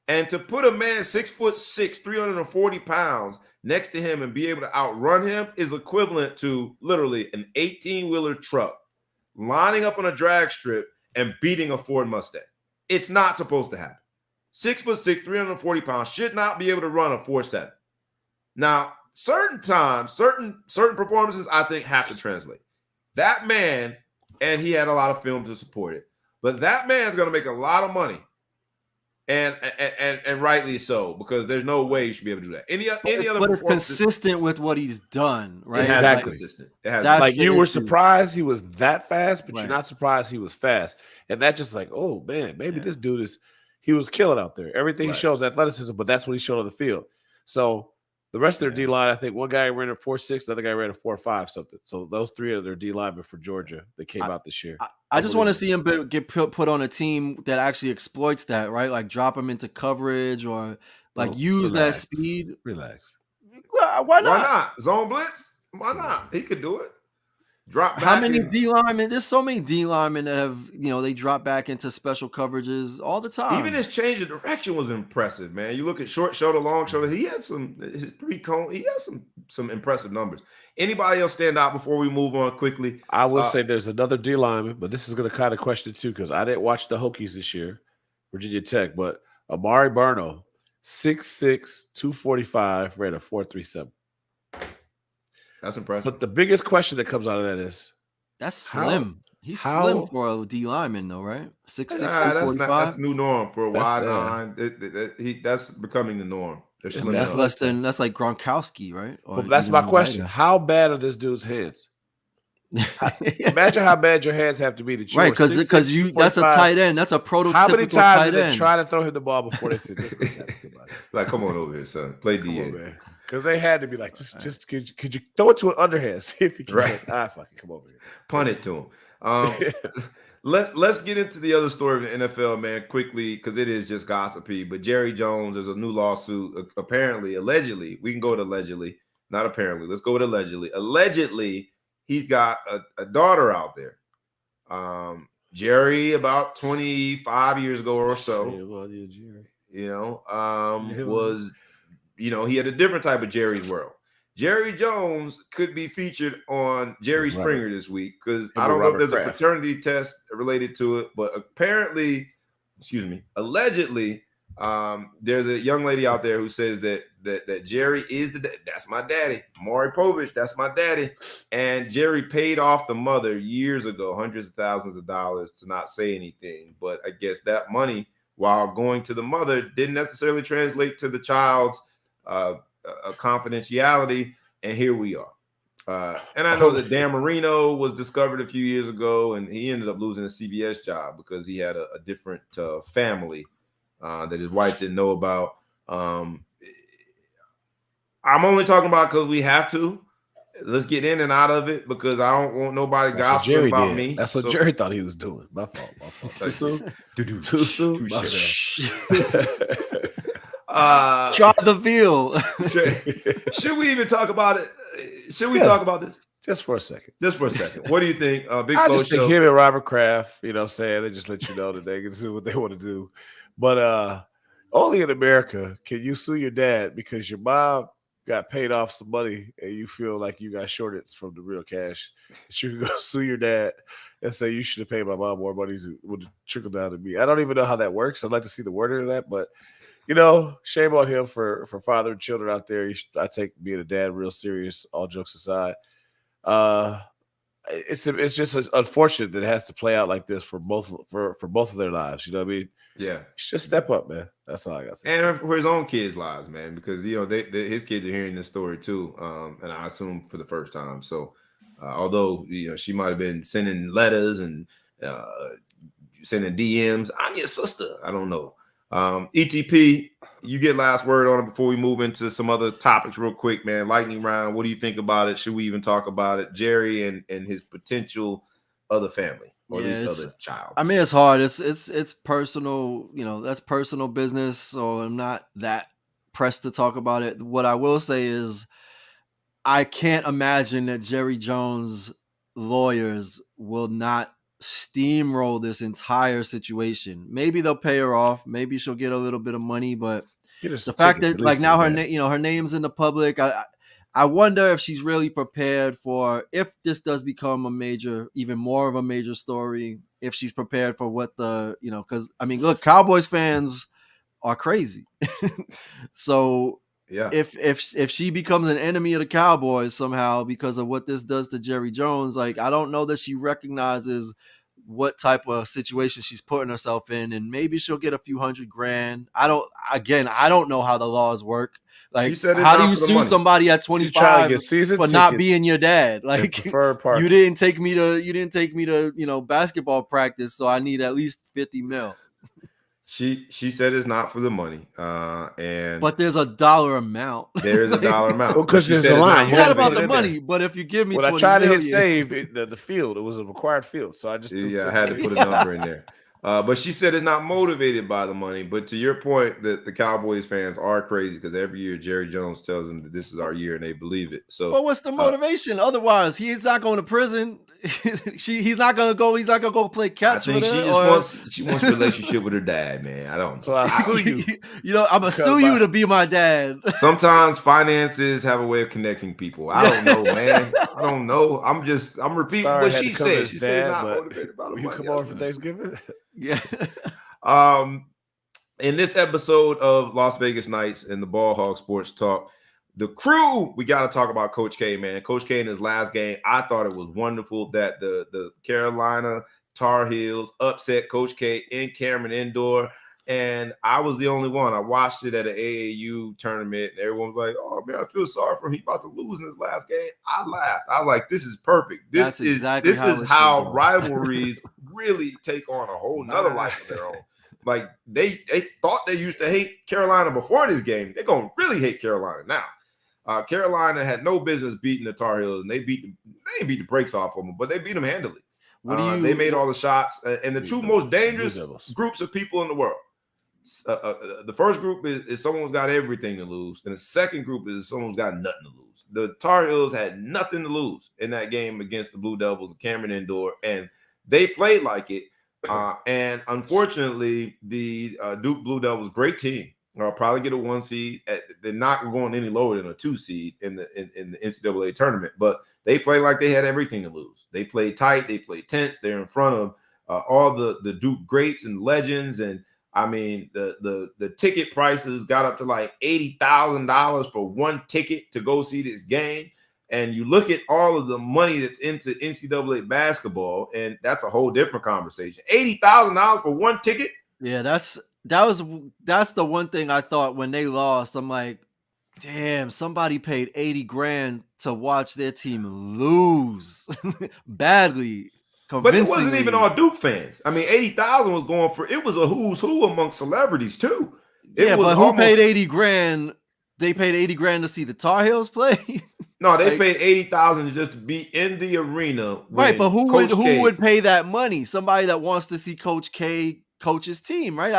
And to put a man 6'6", 340 pounds next to him and be able to outrun him is equivalent to literally an 18-wheeler truck lining up on a drag strip and beating a Ford Mustang. It's not supposed to happen. 6'6", 340 pounds should not be able to run a 4.7. Now, certain times, certain performances, I think have to translate. That man, and he had a lot of film to support it, but that man's going to make a lot of money, and rightly so, because there's no way you should be able to do that. Any other, but it's consistent with what he's done, right? Exactly. That's you were surprised he was that fast, but you're not surprised he was fast, and that's just like, oh man, maybe this dude he was killing out there. Everything he shows athleticism, but that's what he showed on the field. So. The rest of their D line, I think one guy ran a 4.6, the other guy ran a 4.5 something. So those three are their D linemen for Georgia that came out this year. I just want to see him get put on a team that actually exploits that, right? Like drop him into coverage or use that speed. Relax. Why not? Why not? Zone blitz? Why not? He could do it. Drop back. How many D linemen? There's so many D linemen that have, they drop back into special coverages all the time. Even his change of direction was impressive, man. You look at short shoulder, long shoulder. He had his 3-cone. He has some impressive numbers. Anybody else stand out before we move on quickly? I will say there's another D lineman, but this is going to kind of question too because I didn't watch the Hokies this year, Virginia Tech, but Amari Barno, 6'6", 245, ran a 4.37. That's impressive. But the biggest question that comes out of that is that's slim. He's slim for a D lineman, though, right? 6'6", 245. That's new norm for a wide nine. That's becoming the norm. That's less than that's like Gronkowski, right? Well, that's my question. How bad are this dude's hands? Imagine how bad your hands have to be to choose. Right, because that's a tight end. That's a prototypical how many times tight did they end. try to throw him the ball before they said, just go tackle somebody? Like, come on over here, son. Play DA. Because they had to be like, just could you throw it to an underhand? See if you can. Right. Fucking come over here. Punt it to him. Let's get into the other story of the NFL, man, quickly, because it is just gossipy. But Jerry Jones, there's a new lawsuit. Apparently, allegedly, we can go to allegedly, not apparently. Let's go with allegedly. Allegedly, he's got a daughter out there. Jerry, about 25 years ago or so, was, he had a different type of Jerry's World. Jerry Jones could be featured on Jerry Springer this week because I don't know if there's a paternity test related to it, but allegedly, there's a young lady out there who says that Jerry is that's my daddy, Maury Povich, that's my daddy, and Jerry paid off the mother years ago, hundreds of thousands of dollars to not say anything, but I guess that money, while going to the mother, didn't necessarily translate to the child's confidentiality, and here we are. And I know that Dan Marino was discovered a few years ago, and he ended up losing a CBS job because he had a different family that his wife didn't know about. I'm only talking about because we have to. Let's get in and out of it because I don't want nobody gossiping about me. That's what Jerry thought he was doing. My fault. Too soon. Try the veal. Should we even talk about it? Should we talk about this? Just for a second. What do you think? Big I Flo just think him and Robert Kraft, saying they just let you know that they can do what they want to do. But only in America can you sue your dad because your mom got paid off some money and you feel like you got shorted from the real cash. You can go sue your dad and say you should have paid my mom more money would trickle down to me. I don't even know how that works. I'd like to see the wording of that, but shame on him for fathering children out there. I take being a dad real serious, all jokes aside. It's just unfortunate that it has to play out like this for both of their lives. You know what I mean? Yeah. Just step up, man. That's all I got to say. And for his own kids' lives, man, because his kids are hearing this story too, and I assume for the first time. So, although she might have been sending letters and sending DMs, I'm your sister. I don't know. ETP, you get last word on it before we move into some other topics real quick, man. Lightning round. What do you think about it? Should we even talk about it? Jerry and his potential other family or his other child. I mean, it's hard. It's personal. That's personal business. So I'm not that pressed to talk about it. What I will say is, I can't imagine that Jerry Jones lawyers will not steamroll this entire situation. Maybe they'll pay her off. Maybe she'll get a little bit of money, but the fact that now her name's in the public, I wonder if she's really prepared for if this does become even more of a major story. If she's prepared for what because look, Cowboys fans are crazy. So yeah, if she becomes an enemy of the Cowboys somehow because of what this does to Jerry Jones, I don't know that she recognizes what type of situation she's putting herself in, and maybe she'll get a few $100,000. I don't know how the laws work. How do you sue somebody at 25 for not being your dad? You didn't take me to basketball practice, so I need at least 50 mil. She said it's not for the money, but there's a dollar amount. There is a dollar amount because there's a line. It's not about the money, but if you give me, when I tried to hit save the field, it was a required field, so I just I had to put a number in there. But she said it's not motivated by the money. But to your point, that the Cowboys fans are crazy because every year Jerry Jones tells them that this is our year and they believe it. So, well, what's the motivation? Otherwise, he's not going to prison. He's not going to go. He's not going to go play catch with her. She wants a relationship with her dad, man. I don't know. So I sue you. I'm gonna sue you to be my dad. Sometimes finances have a way of connecting people. I don't know, man. I don't know. I'm repeating what she said. She said not motivated by the money. You come over for Thanksgiving? Yeah. In this episode of Las Vegas Nights and the Ball Hog Sports Talk, the crew, we got to talk about Coach K, man. Coach K in his last game, I thought it was wonderful that the Carolina Tar Heels upset Coach K in Cameron Indoor. And I was the only one. I watched it at an AAU tournament. And everyone was like, oh, man, I feel sorry for him. He's about to lose in his last game. I laughed. I was like, this is perfect. This is how rivalries really take on a whole nother life of their own. Like, they thought they used to hate Carolina before this game. They're going to really hate Carolina now. Carolina had no business beating the Tar Heels, and they didn't beat the brakes off of them, but they beat them handily. They made all the shots, and the two most dangerous groups of people in the world. The first group is someone who's got everything to lose, and the second group is someone who's got nothing to lose. The Tar Heels had nothing to lose in that game against the Blue Devils of Cameron Indoor, and they played like it. And unfortunately, the Duke Blue Devils, great team, probably get a 1 seed. They're not going any lower than a 2 seed in the NCAA tournament, but they play like they had everything to lose. They played tight. They played tense. They're in front of all the Duke greats and legends. And I mean, the ticket prices got up to like $80,000 for one ticket to go see this game. And you look at all of the money that's into NCAA basketball, and that's a whole different conversation. $80,000 for one ticket. Yeah, that's the one thing I thought when they lost. I'm like, damn, somebody paid $80,000 to watch their team lose badly. But it wasn't even all Duke fans. I mean, $80,000 was going for, it was a who's who amongst celebrities too. But who paid $80,000? They paid $80,000 to see the Tar Heels play. No, they paid $80,000 just to be in the arena. Right, but who would pay that money? Somebody that wants to see Coach K coach his team, right?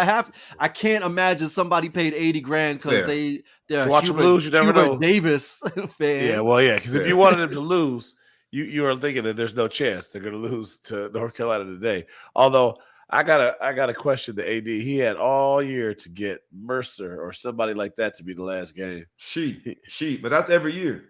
I can't imagine somebody paid $80,000 because they're watch them lose. You never know. Davis fan. Yeah, well, yeah, because if you wanted them to lose, you are thinking that there's no chance they're going to lose to North Carolina today. Although I gotta question the AD. He had all year to get Mercer or somebody like that to be the last game. But that's every year.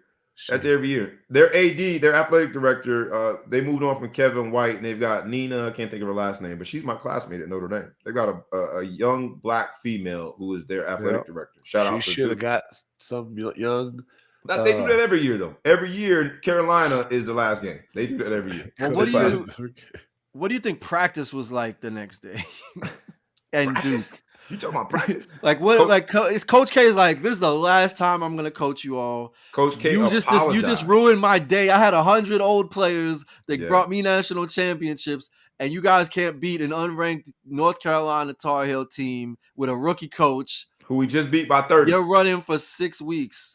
That's every year. Their AD, their athletic director, they moved on from Kevin White, and they've got Nina. I can't think of her last name, but she's my classmate at Notre Dame. They've got a young black female who is their athletic director. Shout out. She should have got some young. They do that every year, though. Every year, Carolina is the last game. They do that every year. Well, what do you think practice was like the next day? And practice? Duke. You talking about practice? Like what? Is Coach K is like, this is the last time I'm gonna coach you all. Coach K, you just ruined my day. I had 100 old players that brought me national championships, and you guys can't beat an unranked North Carolina Tar Heel team with a rookie coach who we just beat by 30. You're running for 6 weeks.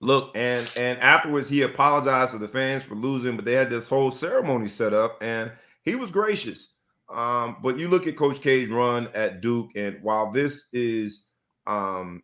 Look, and afterwards he apologized to the fans for losing, but they had this whole ceremony set up, and he was gracious. But you look at Coach K's run at Duke, and while this is, a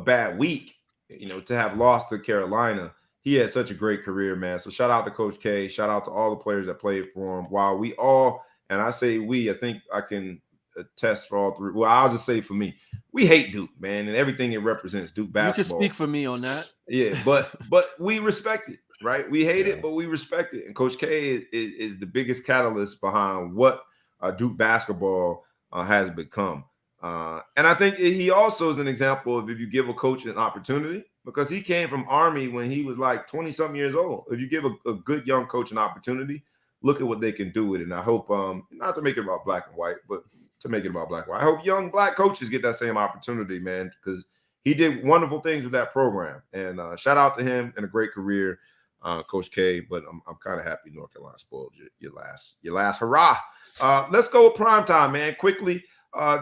bad week, to have lost to Carolina, he had such a great career, man. So shout out to Coach K. Shout out to all the players that played for him. While we all, and I say we, I think I can attest for all three. Well, I'll just say for me, we hate Duke, man, and everything it represents, Duke basketball. You can speak for me on that. Yeah, but we respect it. Right, we hate it, but we respect it. And Coach K is the biggest catalyst behind what Duke basketball has become. And I think he also is an example of if you give a coach an opportunity, because he came from Army when he was like 20-something years old. If you give a good young coach an opportunity, look at what they can do with it. And I hope, not to make it about black and white, but to make it about black and white, I hope young black coaches get that same opportunity, man, because he did wonderful things with that program. And shout out to him and a great career. Coach K, but I'm kind of happy North Carolina spoiled your last hurrah. Let's go with PrimeTime, man. Quickly,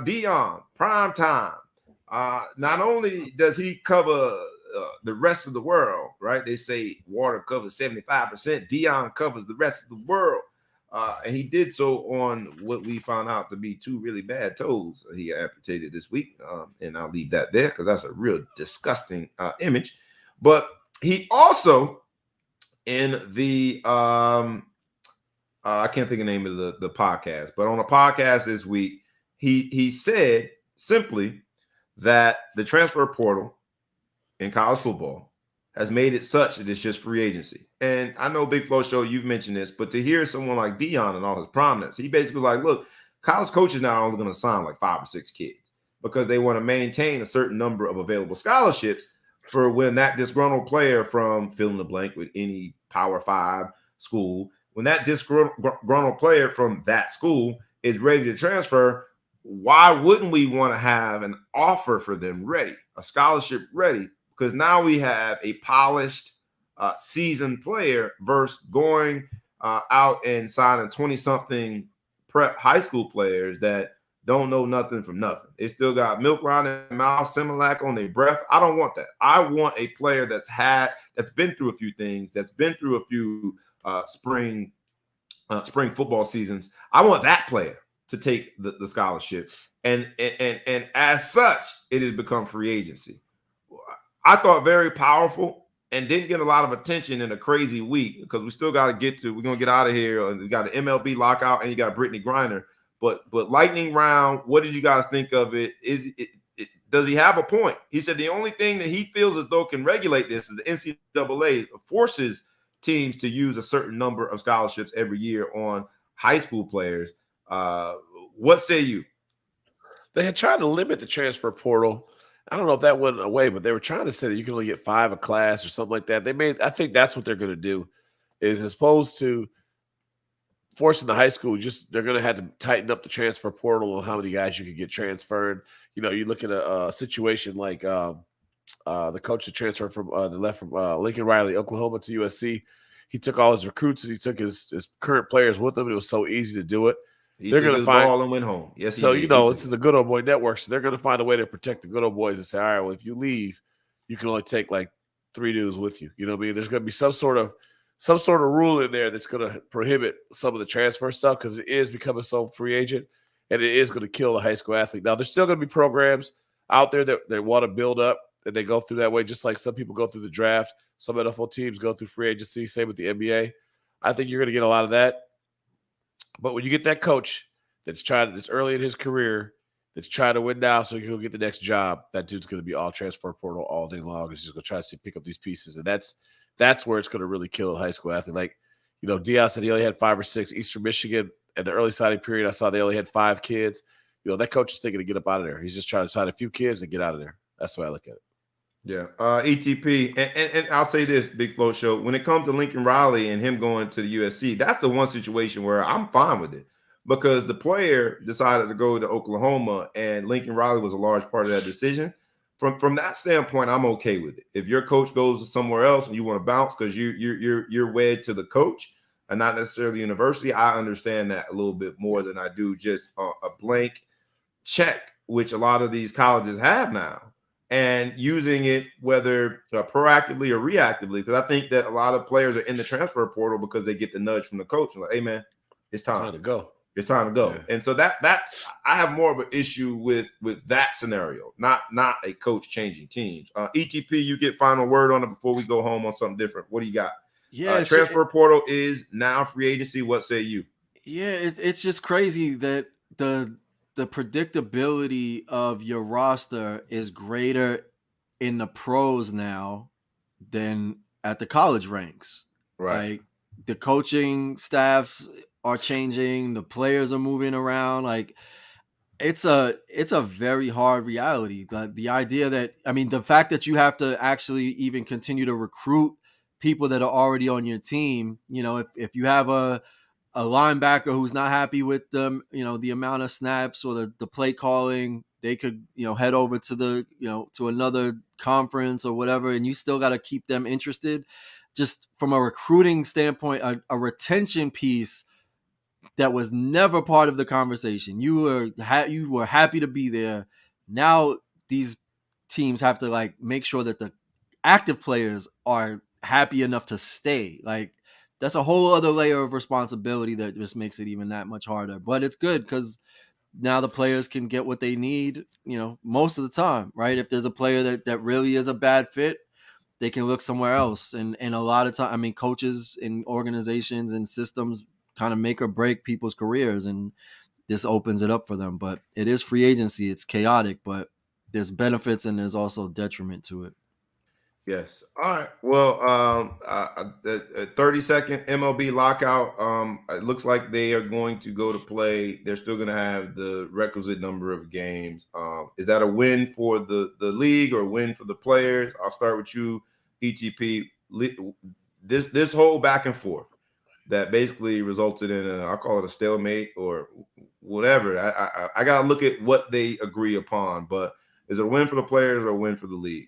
Dion, PrimeTime. Not only does he cover the rest of the world, right? They say water covers 75%. Dion covers the rest of the world. And he did so on what we found out to be 2 really bad toes he amputated this week. And I'll leave that there because that's a real disgusting image. But he also, in the I can't think of the name of the podcast, but on a podcast this week, he said simply that the transfer portal in college football has made it such that it's just free agency. And I know Big Flo Show, you've mentioned this, but to hear someone like Dion and all his prominence, he basically was like, look, college coaches now are only going to sign like 5 or 6 kids because they want to maintain a certain number of available scholarships for when that disgruntled player from fill in the blank with any Power 5 school, when that disgruntled player from that school is ready to transfer, why wouldn't we want to have an offer for them ready, a scholarship ready? Because now we have a polished, seasoned player versus going out and signing 20-something prep high school players that don't know nothing from nothing. They still got milk around their mouth, Similac on their breath. I don't want that. I want a player that's been through a few things, that's been through a few spring football seasons. I want that player to take the scholarship. And as such, it has become free agency. I thought very powerful and didn't get a lot of attention in a crazy week because we still got to get to, we're going to get out of here. We got the MLB lockout and you got Brittney Griner. But lightning round, what did you guys think of it? Does he have a point? He said the only thing that he feels as though can regulate this is the NCAA forces teams to use a certain number of scholarships every year on high school players. What say you? They had tried to limit the transfer portal. I don't know if that went away, but they were trying to say that you can only get 5 a class or something like that. I think that's what they're going to do, is as opposed to forcing the high school, they're going to have to tighten up the transfer portal on how many guys you can get transferred. You look at a situation like the coach that transferred from left from Lincoln Riley, Oklahoma to USC. He took all his recruits and he took his current players with him. It was so easy to do it. They're going to find ball and went home. Yes, so this is a good old boy network, so they're going to find a way to protect the good old boys and say, all right, well, if you leave, you can only take like 3 dudes with you. You know what I mean? There's going to be some sort of rule in there that's going to prohibit some of the transfer stuff because it is becoming so free agent, and it is going to kill the high school athlete. Now, there's still going to be programs out there that they want to build up, and they go through that way, just like some people go through the draft. Some NFL teams go through free agency, same with the NBA. I think you're going to get a lot of that. But when you get that coach that's early in his career, that's trying to win now so he can go get the next job, that dude's going to be all transfer portal all day long. He's just going to try to pick up these pieces, and that's where it's going to really kill a high school athlete. Like, Dion said he only had 5 or 6. Eastern Michigan, at the early signing period, I saw they only had 5 kids. That coach is thinking to get up out of there. He's just trying to sign a few kids and get out of there. That's the way I look at it. Yeah. ETP, and I'll say this, Big Flo Show, when it comes to Lincoln Riley and him going to the USC, that's the one situation where I'm fine with it because the player decided to go to Oklahoma and Lincoln Riley was a large part of that decision. From that standpoint, I'm okay with it. If your coach goes somewhere else and you want to bounce because you're wed to the coach and not necessarily the university, I understand that a little bit more than I do just a blank check, which a lot of these colleges have now, and using it whether proactively or reactively. Because I think that a lot of players are in the transfer portal because they get the nudge from the coach and like, hey man, it's time to go. It's time to go. Yeah. And so that's I have more of an issue with that scenario, not a coach changing teams. ETP, you get final word on it before we go home on something different. What do you got? Yeah, transfer portal is now free agency. What say you? Yeah, it's just crazy that the predictability of your roster is greater in the pros now than at the college ranks. Right. Like the coaching staff are changing, the players are moving around. Like it's a very hard reality. The idea that, the fact that you have to actually even continue to recruit people that are already on your team, if you have a linebacker who's not happy with them, the amount of snaps or the play calling, they could, head over to to another conference or whatever, and you still got to keep them interested. Just from a recruiting standpoint, a retention piece that was never part of the conversation. You were happy to be there. Now these teams have to make sure that the active players are happy enough to stay. Like that's a whole other layer of responsibility that just makes it even that much harder. But it's good because now the players can get what they need, most of the time, right? If there's a player that really is a bad fit, they can look somewhere else. And a lot of time, I mean, coaches and organizations and systems kind of make or break people's careers, and this opens it up for them. But it is free agency. It's chaotic, but there's benefits and there's also detriment to it. Yes. All right. Well, the 30-second MLB lockout. It looks like they are going to go to play. They're still going to have the requisite number of games. Is that a win for the league or a win for the players? I'll start with you, ETP. This whole back and forth that basically resulted in I'll call it a stalemate or whatever. I got to look at what they agree upon. But is it a win for the players or a win for the league?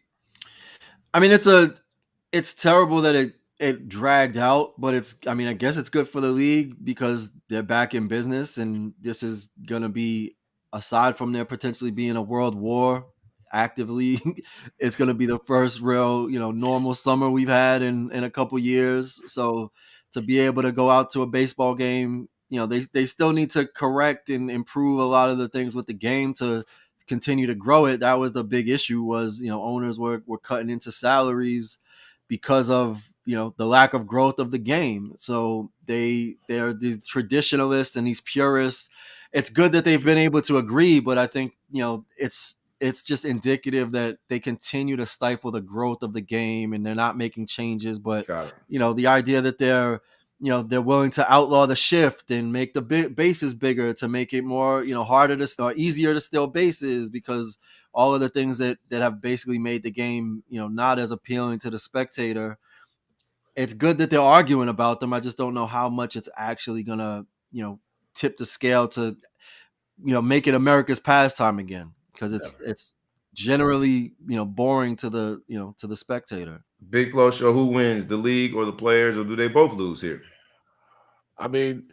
I mean, it's terrible that it dragged out, but I guess it's good for the league because they're back in business, and this is gonna be, aside from there potentially being a world war actively, it's gonna be the first real, normal summer we've had in a couple years. So to be able to go out to a baseball game, they still need to correct and improve a lot of the things with the game to continue to grow it. That was the big issue, was owners were cutting into salaries because of the lack of growth of the game. So they're these traditionalists and these purists. It's good that they've been able to agree, but I think it's just indicative that they continue to stifle the growth of the game and they're not making changes. But the idea that they're willing to outlaw the shift and make the bases bigger to make it more, harder to start, easier to steal bases, because all of the things that have basically made the game, not as appealing to the spectator. It's good that they're arguing about them. I just don't know how much it's actually gonna, tip the scale to, make it America's pastime again, because it's generally, boring to the spectator. Big Flow Show, who wins, the league or the players, or do they both lose here? I mean,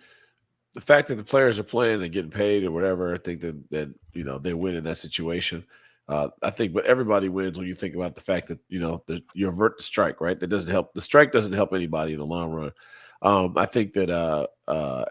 the fact that the players are playing and getting paid or whatever, I think that they win in that situation. I think, but everybody wins when you think about the fact that you avert the strike, right? That doesn't help. The strike doesn't help anybody in the long run. I think that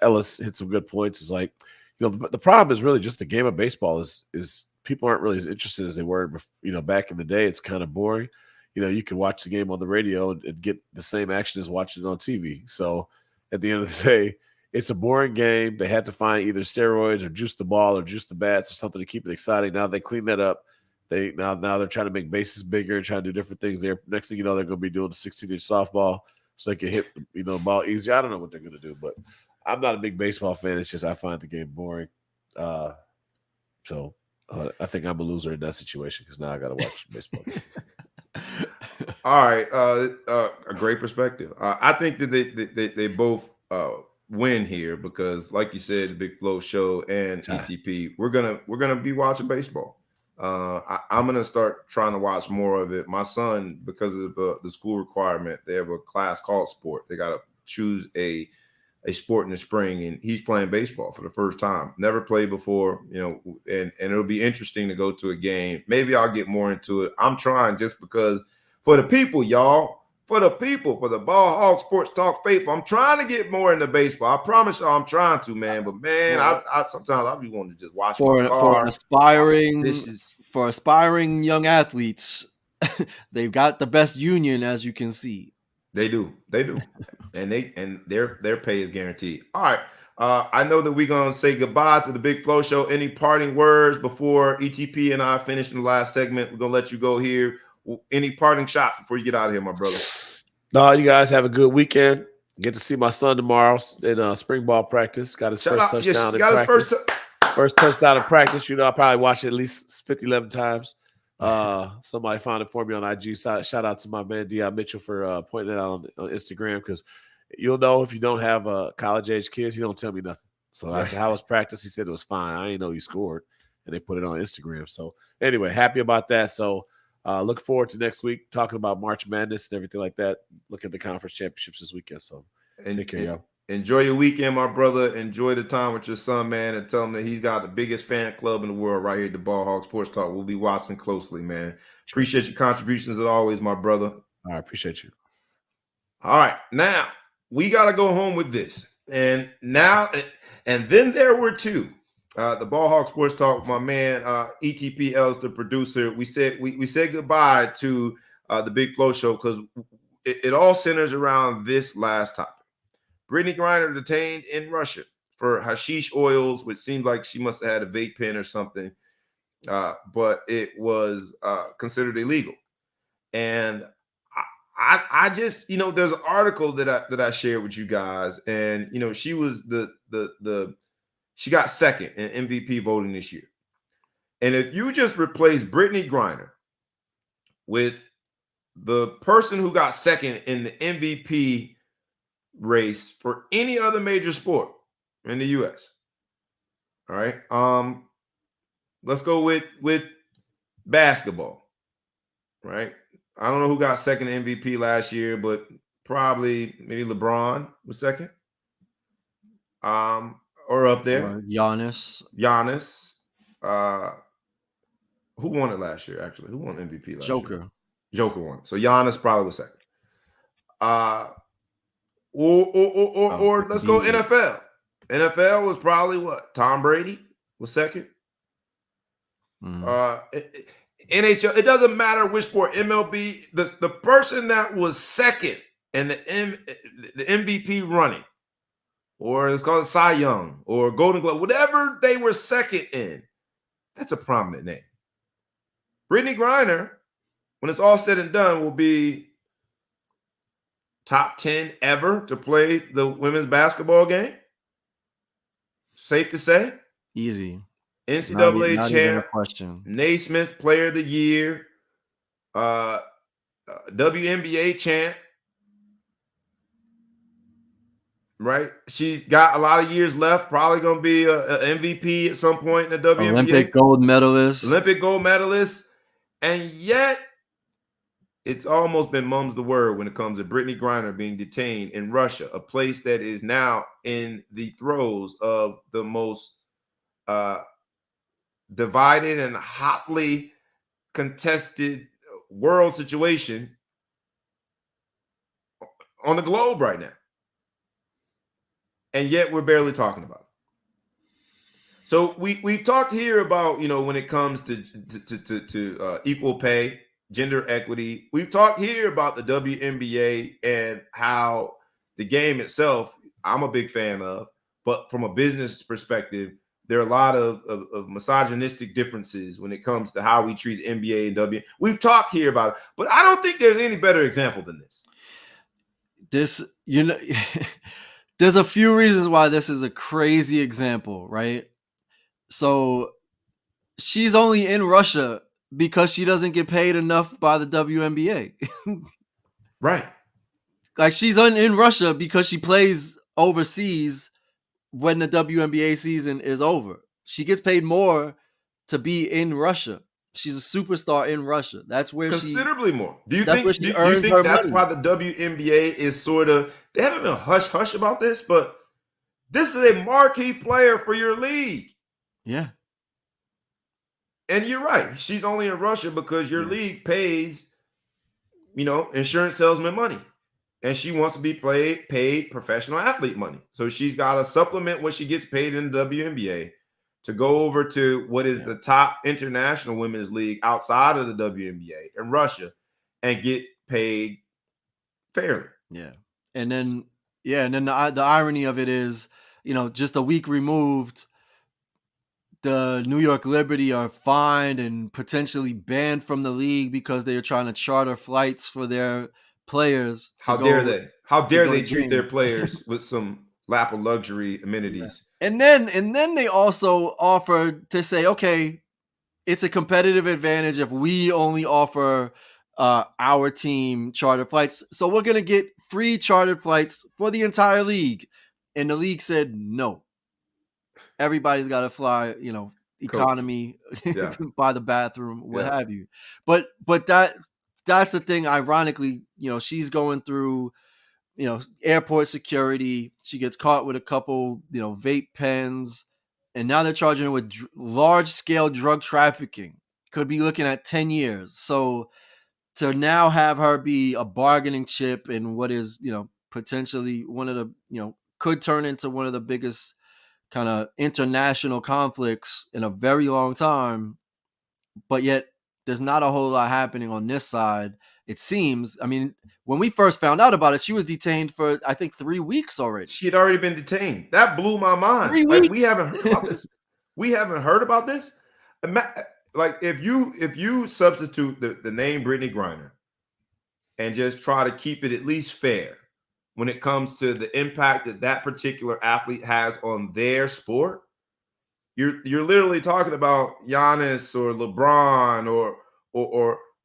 Ellis hit some good points. It's like the problem is really just the game of baseball is people aren't really as interested as they were. Back in the day, it's kind of boring. You can watch the game on the radio and get the same action as watching it on TV. So at the end of the day, it's a boring game. They had to find either steroids or juice the ball or juice the bats or something to keep it exciting. Now they clean that up. Now they're trying to make bases bigger and trying to do different things there. Next thing you know, they're going to be doing the 16-inch softball so they can hit ball easier. I don't know what they're going to do, but I'm not a big baseball fan. It's just I find the game boring. So I think I'm a loser in that situation because now I got to watch baseball. All right, a great perspective. I think that they both win here because, like you said, the Big Flow Show and ETP, we're gonna be watching baseball. I'm gonna start trying to watch more of it. My son, because of the school requirement, they have a class called sport. They got to choose a sport in the spring, and he's playing baseball for the first time. Never played before, and it'll be interesting to go to a game. Maybe I'll get more into it. I'm trying just because for the people, y'all, for the people, for the Ball Hog Sports Talk faithful. I'm trying to get more into baseball. I promise y'all I'm trying to, man. But man, I sometimes I be wanting to just watch for aspiring young athletes. They've got the best union, as you can see. They do. and their pay is guaranteed. All right. I know that we're gonna say goodbye to the Big Flow Show. Any parting words before ETP and I finish in the last segment? We're gonna let you go here. Any parting shots before you get out of here, my brother? No, you guys have a good weekend. Get to see my son tomorrow in spring ball practice. Got his first touchdown in practice. First touchdown in practice. I probably watched it at least 50, 11 times. Somebody found it for me on IG. Shout out to my man D.I. Mitchell for pointing that out on Instagram, because you'll know if you don't have college age kids, he don't tell me nothing. So I said, how was practice? He said it was fine. I didn't know you scored, and they put it on Instagram. So anyway, happy about that. So look forward to next week talking about March Madness and everything like that. Look at the conference championships this weekend. So take care, y'all. Enjoy your weekend, my brother. Enjoy the time with your son, man, and tell him that he's got the biggest fan club in the world right here at the Ball Hog Sports Talk. We'll be watching closely, man. Appreciate your contributions as always, my brother. I appreciate you. All right, now we got to go home with this. And now, and then there were two. The Ball Hawk Sports Talk, my man ETPL's the producer. We said goodbye to the Big Flow Show because it all centers around this last topic. Brittney Griner detained in Russia for hashish oils, which seems like she must have had a vape pen or something, but it was considered illegal. And I just, there's an article that I shared with you guys, and she was she got second in MVP voting this year. And if you just replace Brittney Griner with the person who got second in the MVP race for any other major sport in the US, all right, let's go with basketball, right? I don't know who got second MVP last year, but probably maybe LeBron was second. Or up there. Or Giannis. Who won it last year, actually? Who won MVP last year? Joker won it. So Giannis probably was second. Or let's go NFL. NFL was probably what? Tom Brady was second. NHL, it doesn't matter which sport. MLB, the person that was second in the MVP running, or it's called Cy Young or Golden Glove, whatever they were second in, that's a prominent name. Brittney Griner, when it's all said and done, will be top 10 ever to play the women's basketball game. Safe to say. Easy. NCAA not champ, question. Naismith Player of the Year, WNBA champ, right? She's got a lot of years left, probably going to be an MVP at some point in the WNBA. Olympic gold medalist. And yet, it's almost been mum's the word when it comes to Brittney Griner being detained in Russia, a place that is now in the throes of the most divided and hotly contested world situation on the globe right now. And yet we're barely talking about it. So we've talked here about, when it comes to equal pay, gender equity. We've talked here about the WNBA and how the game itself, I'm a big fan of, but from a business perspective, there are a lot of misogynistic differences when it comes to how we treat the NBA and WNBA. We've talked here about it, but I don't think there's any better example than this. There's a few reasons why this is a crazy example, right? So she's only in Russia because she doesn't get paid enough by the WNBA. Right. Like she's in Russia because she plays overseas when the WNBA season is over. She gets paid more to be in Russia. She's a superstar in Russia. That's where considerably more. Do you that's think, where she do you earns think her that's money. why the WNBA is sort of, they haven't been hush about this, but this is a marquee player for your league. Yeah. And you're right. She's only in Russia because your league pays, insurance salesman money. And she wants to be paid professional athlete money. So she's got to supplement what she gets paid in the WNBA to go over to what is the top international women's league outside of the WNBA in Russia and get paid fairly. Yeah. And then the irony of it is, just a week removed, the New York Liberty are fined and potentially banned from the league because they are trying to charter flights for their players. How dare they? How dare they treat their players with some lap of luxury amenities? Yeah. And then they also offered to say, okay, it's a competitive advantage if we only offer our team charter flights. So we're going to get free chartered flights for the entire league. And the league said, no, everybody's got to fly, economy, by the bathroom, what have you. But that's the thing. Ironically, she's going through, airport security. She gets caught with a couple, vape pens, and now they're charging her with large scale drug trafficking. Could be looking at 10 years. So to now have her be a bargaining chip in what is, potentially one of the, could turn into one of the biggest kind of international conflicts in a very long time. But yet there's not a whole lot happening on this side, it seems. I mean, when we first found out about it, she was detained for, I think, 3 weeks already. She had already been detained. That blew my mind. 3 weeks. Like, we haven't heard about this. We haven't heard about this. Like, if you substitute the name Brittney Griner and just try to keep it at least fair when it comes to the impact that particular athlete has on their sport, you're literally talking about Giannis or LeBron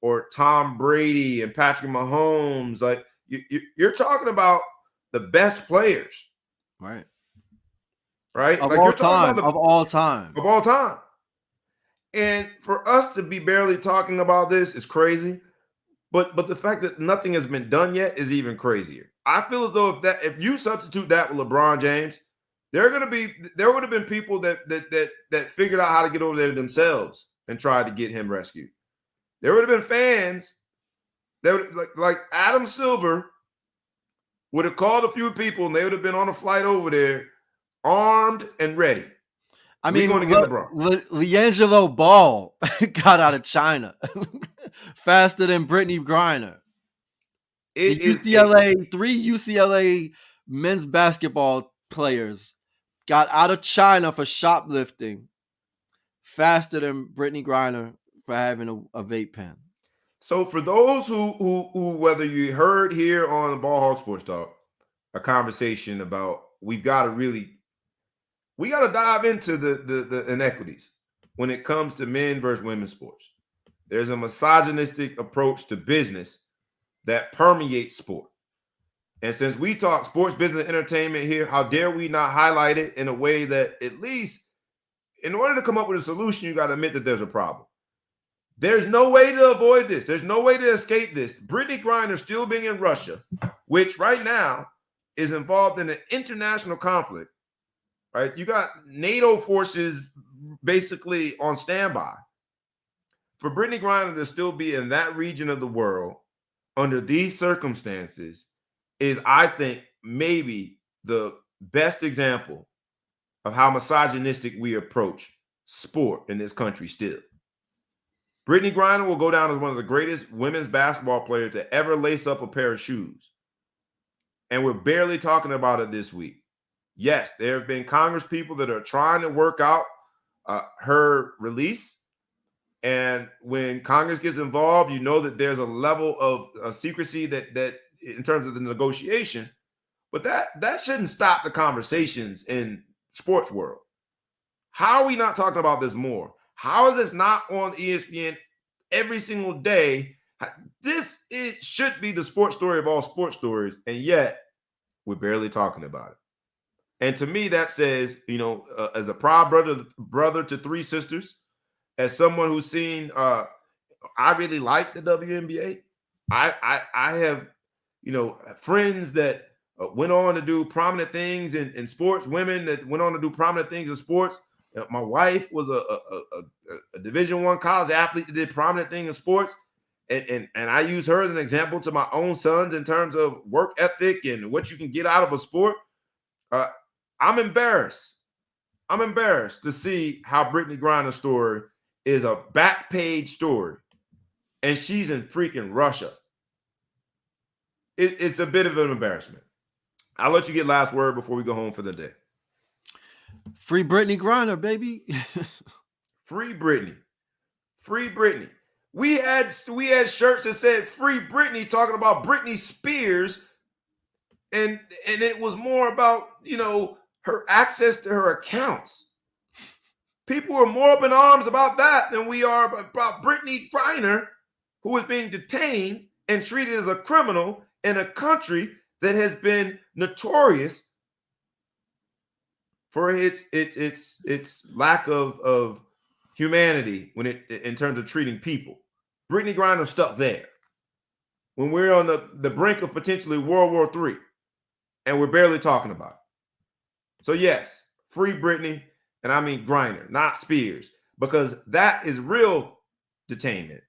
or Tom Brady and Patrick Mahomes. Like, you're talking about the best players, right? Of like all time. And for us to be barely talking about this is crazy. But the fact that nothing has been done yet is even crazier. I feel as though if you substitute that with LeBron James, there would have been people that figured out how to get over there themselves and tried to get him rescued. There would have been fans that would, like Adam Silver would have called a few people and they would have been on a flight over there, armed and ready. I mean, LiAngelo Ball got out of China faster than Brittney Griner. Three UCLA men's basketball players got out of China for shoplifting faster than Brittney Griner for having a vape pen. So for those who whether you heard here on the Ball Hog Sports Talk a conversation about we got to dive into the inequities when it comes to men versus women's sports. There's a misogynistic approach to business that permeates sport. And since we talk sports, business, entertainment here, how dare we not highlight it in a way that at least in order to come up with a solution, you got to admit that there's a problem. There's no way to avoid this. There's no way to escape this. Brittney Griner still being in Russia, which right now is involved in an international conflict, right? You got NATO forces basically on standby. For Brittney Griner to still be in that region of the world under these circumstances is, I think, maybe the best example of how misogynistic we approach sport in this country still. Brittney Griner will go down as one of the greatest women's basketball players to ever lace up a pair of shoes. And we're barely talking about it this week. Yes, there have been Congress people that are trying to work out her release. And when Congress gets involved, you know that there's a level of secrecy that in terms of the negotiation, but that shouldn't stop the conversations in sports world. How are we not talking about this more? How is this not on ESPN every single day? It should be the sports story of all sports stories, and yet we're barely talking about it. And to me, that says, as a proud brother to three sisters, as someone who's seen, I really like the WNBA. I have, friends that went on to do prominent things in sports, women that went on to do prominent things in sports. My wife was a Division I college athlete that did prominent things in sports. And I use her as an example to my own sons in terms of work ethic and what you can get out of a sport. I'm embarrassed. I'm embarrassed to see how Brittney Griner's story is a back page story, and she's in freaking Russia. It's a bit of an embarrassment. I'll let you get last word before we go home for the day. Free Brittney Griner, baby. Free Brittney. Free Brittney. We had shirts that said Free Brittney, talking about Britney Spears, and it was more about, her access to her accounts. People are more up in arms about that than we are about Brittney Griner, who is being detained and treated as a criminal in a country that has been notorious for its lack of humanity in terms of treating people. Brittney Griner stuck there when we're on the brink of potentially World War III, and we're barely talking about it. So yes, free Brittney. And I mean Griner, not Spears, because that is real detainment.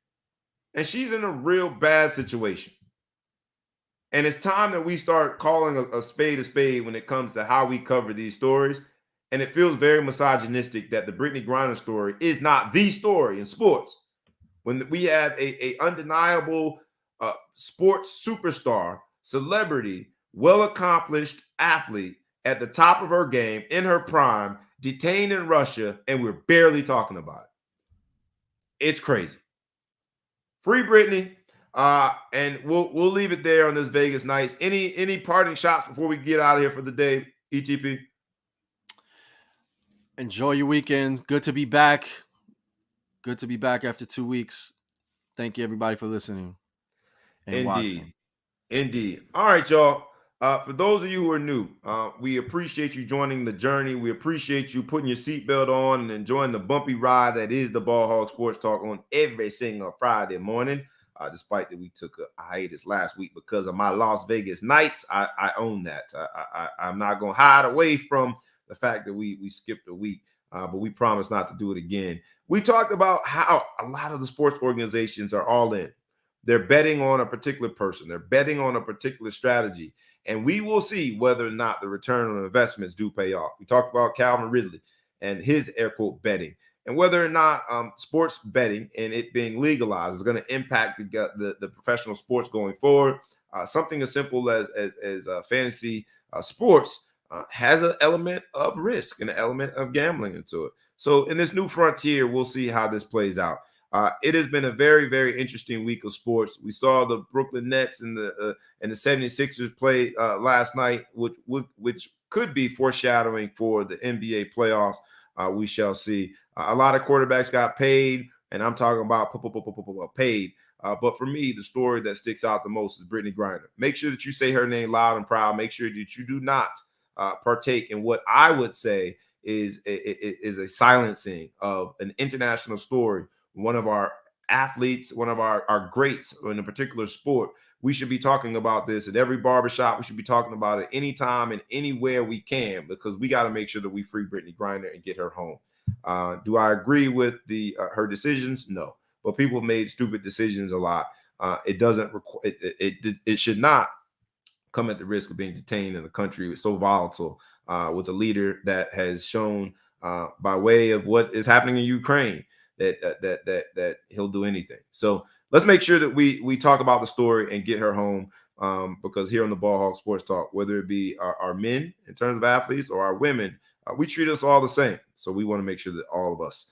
And she's in a real bad situation. And it's time that we start calling a spade when it comes to how we cover these stories. And it feels very misogynistic that the Brittney Griner story is not the story in sports. When we have a undeniable sports superstar, celebrity, well-accomplished athlete at the top of her game, in her prime, detained in Russia, and we're barely talking about it. It's crazy. Free Brittney. And we'll leave it there on this Vegas Nights. Any parting shots before we get out of here for the day, ETP? Enjoy your weekend. Good to be back. Good to be back after 2 weeks. Thank you, everybody, for listening and watching. Indeed. All right, y'all. For those of you who are new, we appreciate you joining the journey. We appreciate you putting your seatbelt on and enjoying the bumpy ride that is the Ball Hog Sports Talk on every single Friday morning. Despite that we took a hiatus last week because of my Las Vegas Nights, I own that. I'm not going to hide away from the fact that we skipped a week, but we promise not to do it again. We talked about how a lot of the sports organizations are all in. They're betting on a particular person. They're betting on a particular strategy. And we will see whether or not the return on investments do pay off. We talked about Calvin Ridley and his air quote betting, and whether or not sports betting and it being legalized is going to impact the professional sports going forward. Something as simple as fantasy sports has an element of risk and an element of gambling into it. So in this new frontier, we'll see how this plays out. It has been a very, very interesting week of sports. We saw the Brooklyn Nets and the 76ers play last night, which could be foreshadowing for the NBA playoffs. We shall see. A lot of quarterbacks got paid, and I'm talking about paid. But for me, the story that sticks out the most is Brittney Griner. Make sure that you say her name loud and proud. Make sure that you do not partake in what I would say is a silencing of an international story. One of our athletes, one of our greats in a particular sport. We should be talking about this at every barbershop. We should be talking about it anytime and anywhere we can, because we got to make sure that we free Brittney Griner and get her home. Do I agree with her decisions? No, but people have made stupid decisions a lot. It doesn't it should not come at the risk of being detained in a country so volatile with a leader that has shown by way of what is happening in Ukraine that he'll do anything. So let's make sure that we talk about the story and get her home, because here on the Ball Hog Sports Talk, whether it be our men in terms of athletes or our women, we treat us all the same. So we want to make sure that all of us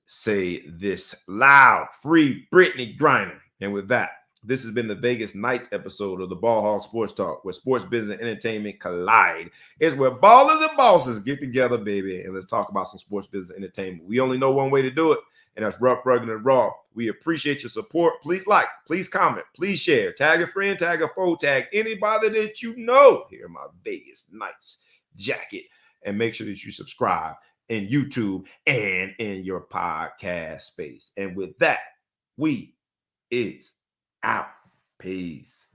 say this loud: free Brittney Griner. And with that, this has been the Vegas Nights episode of the Ball Hog Sports Talk, where sports, business, and entertainment collide. It's where ballers and bosses get together, baby, and let's talk about some sports, business, and entertainment. We only know one way to do it, and that's rough, rugged, and raw. We appreciate your support. Please like, please comment, please share. Tag a friend, tag a foe, tag anybody that you know here in my Vegas Nights jacket. And make sure that you subscribe in YouTube and in your podcast space. And with that, we is out. Peace.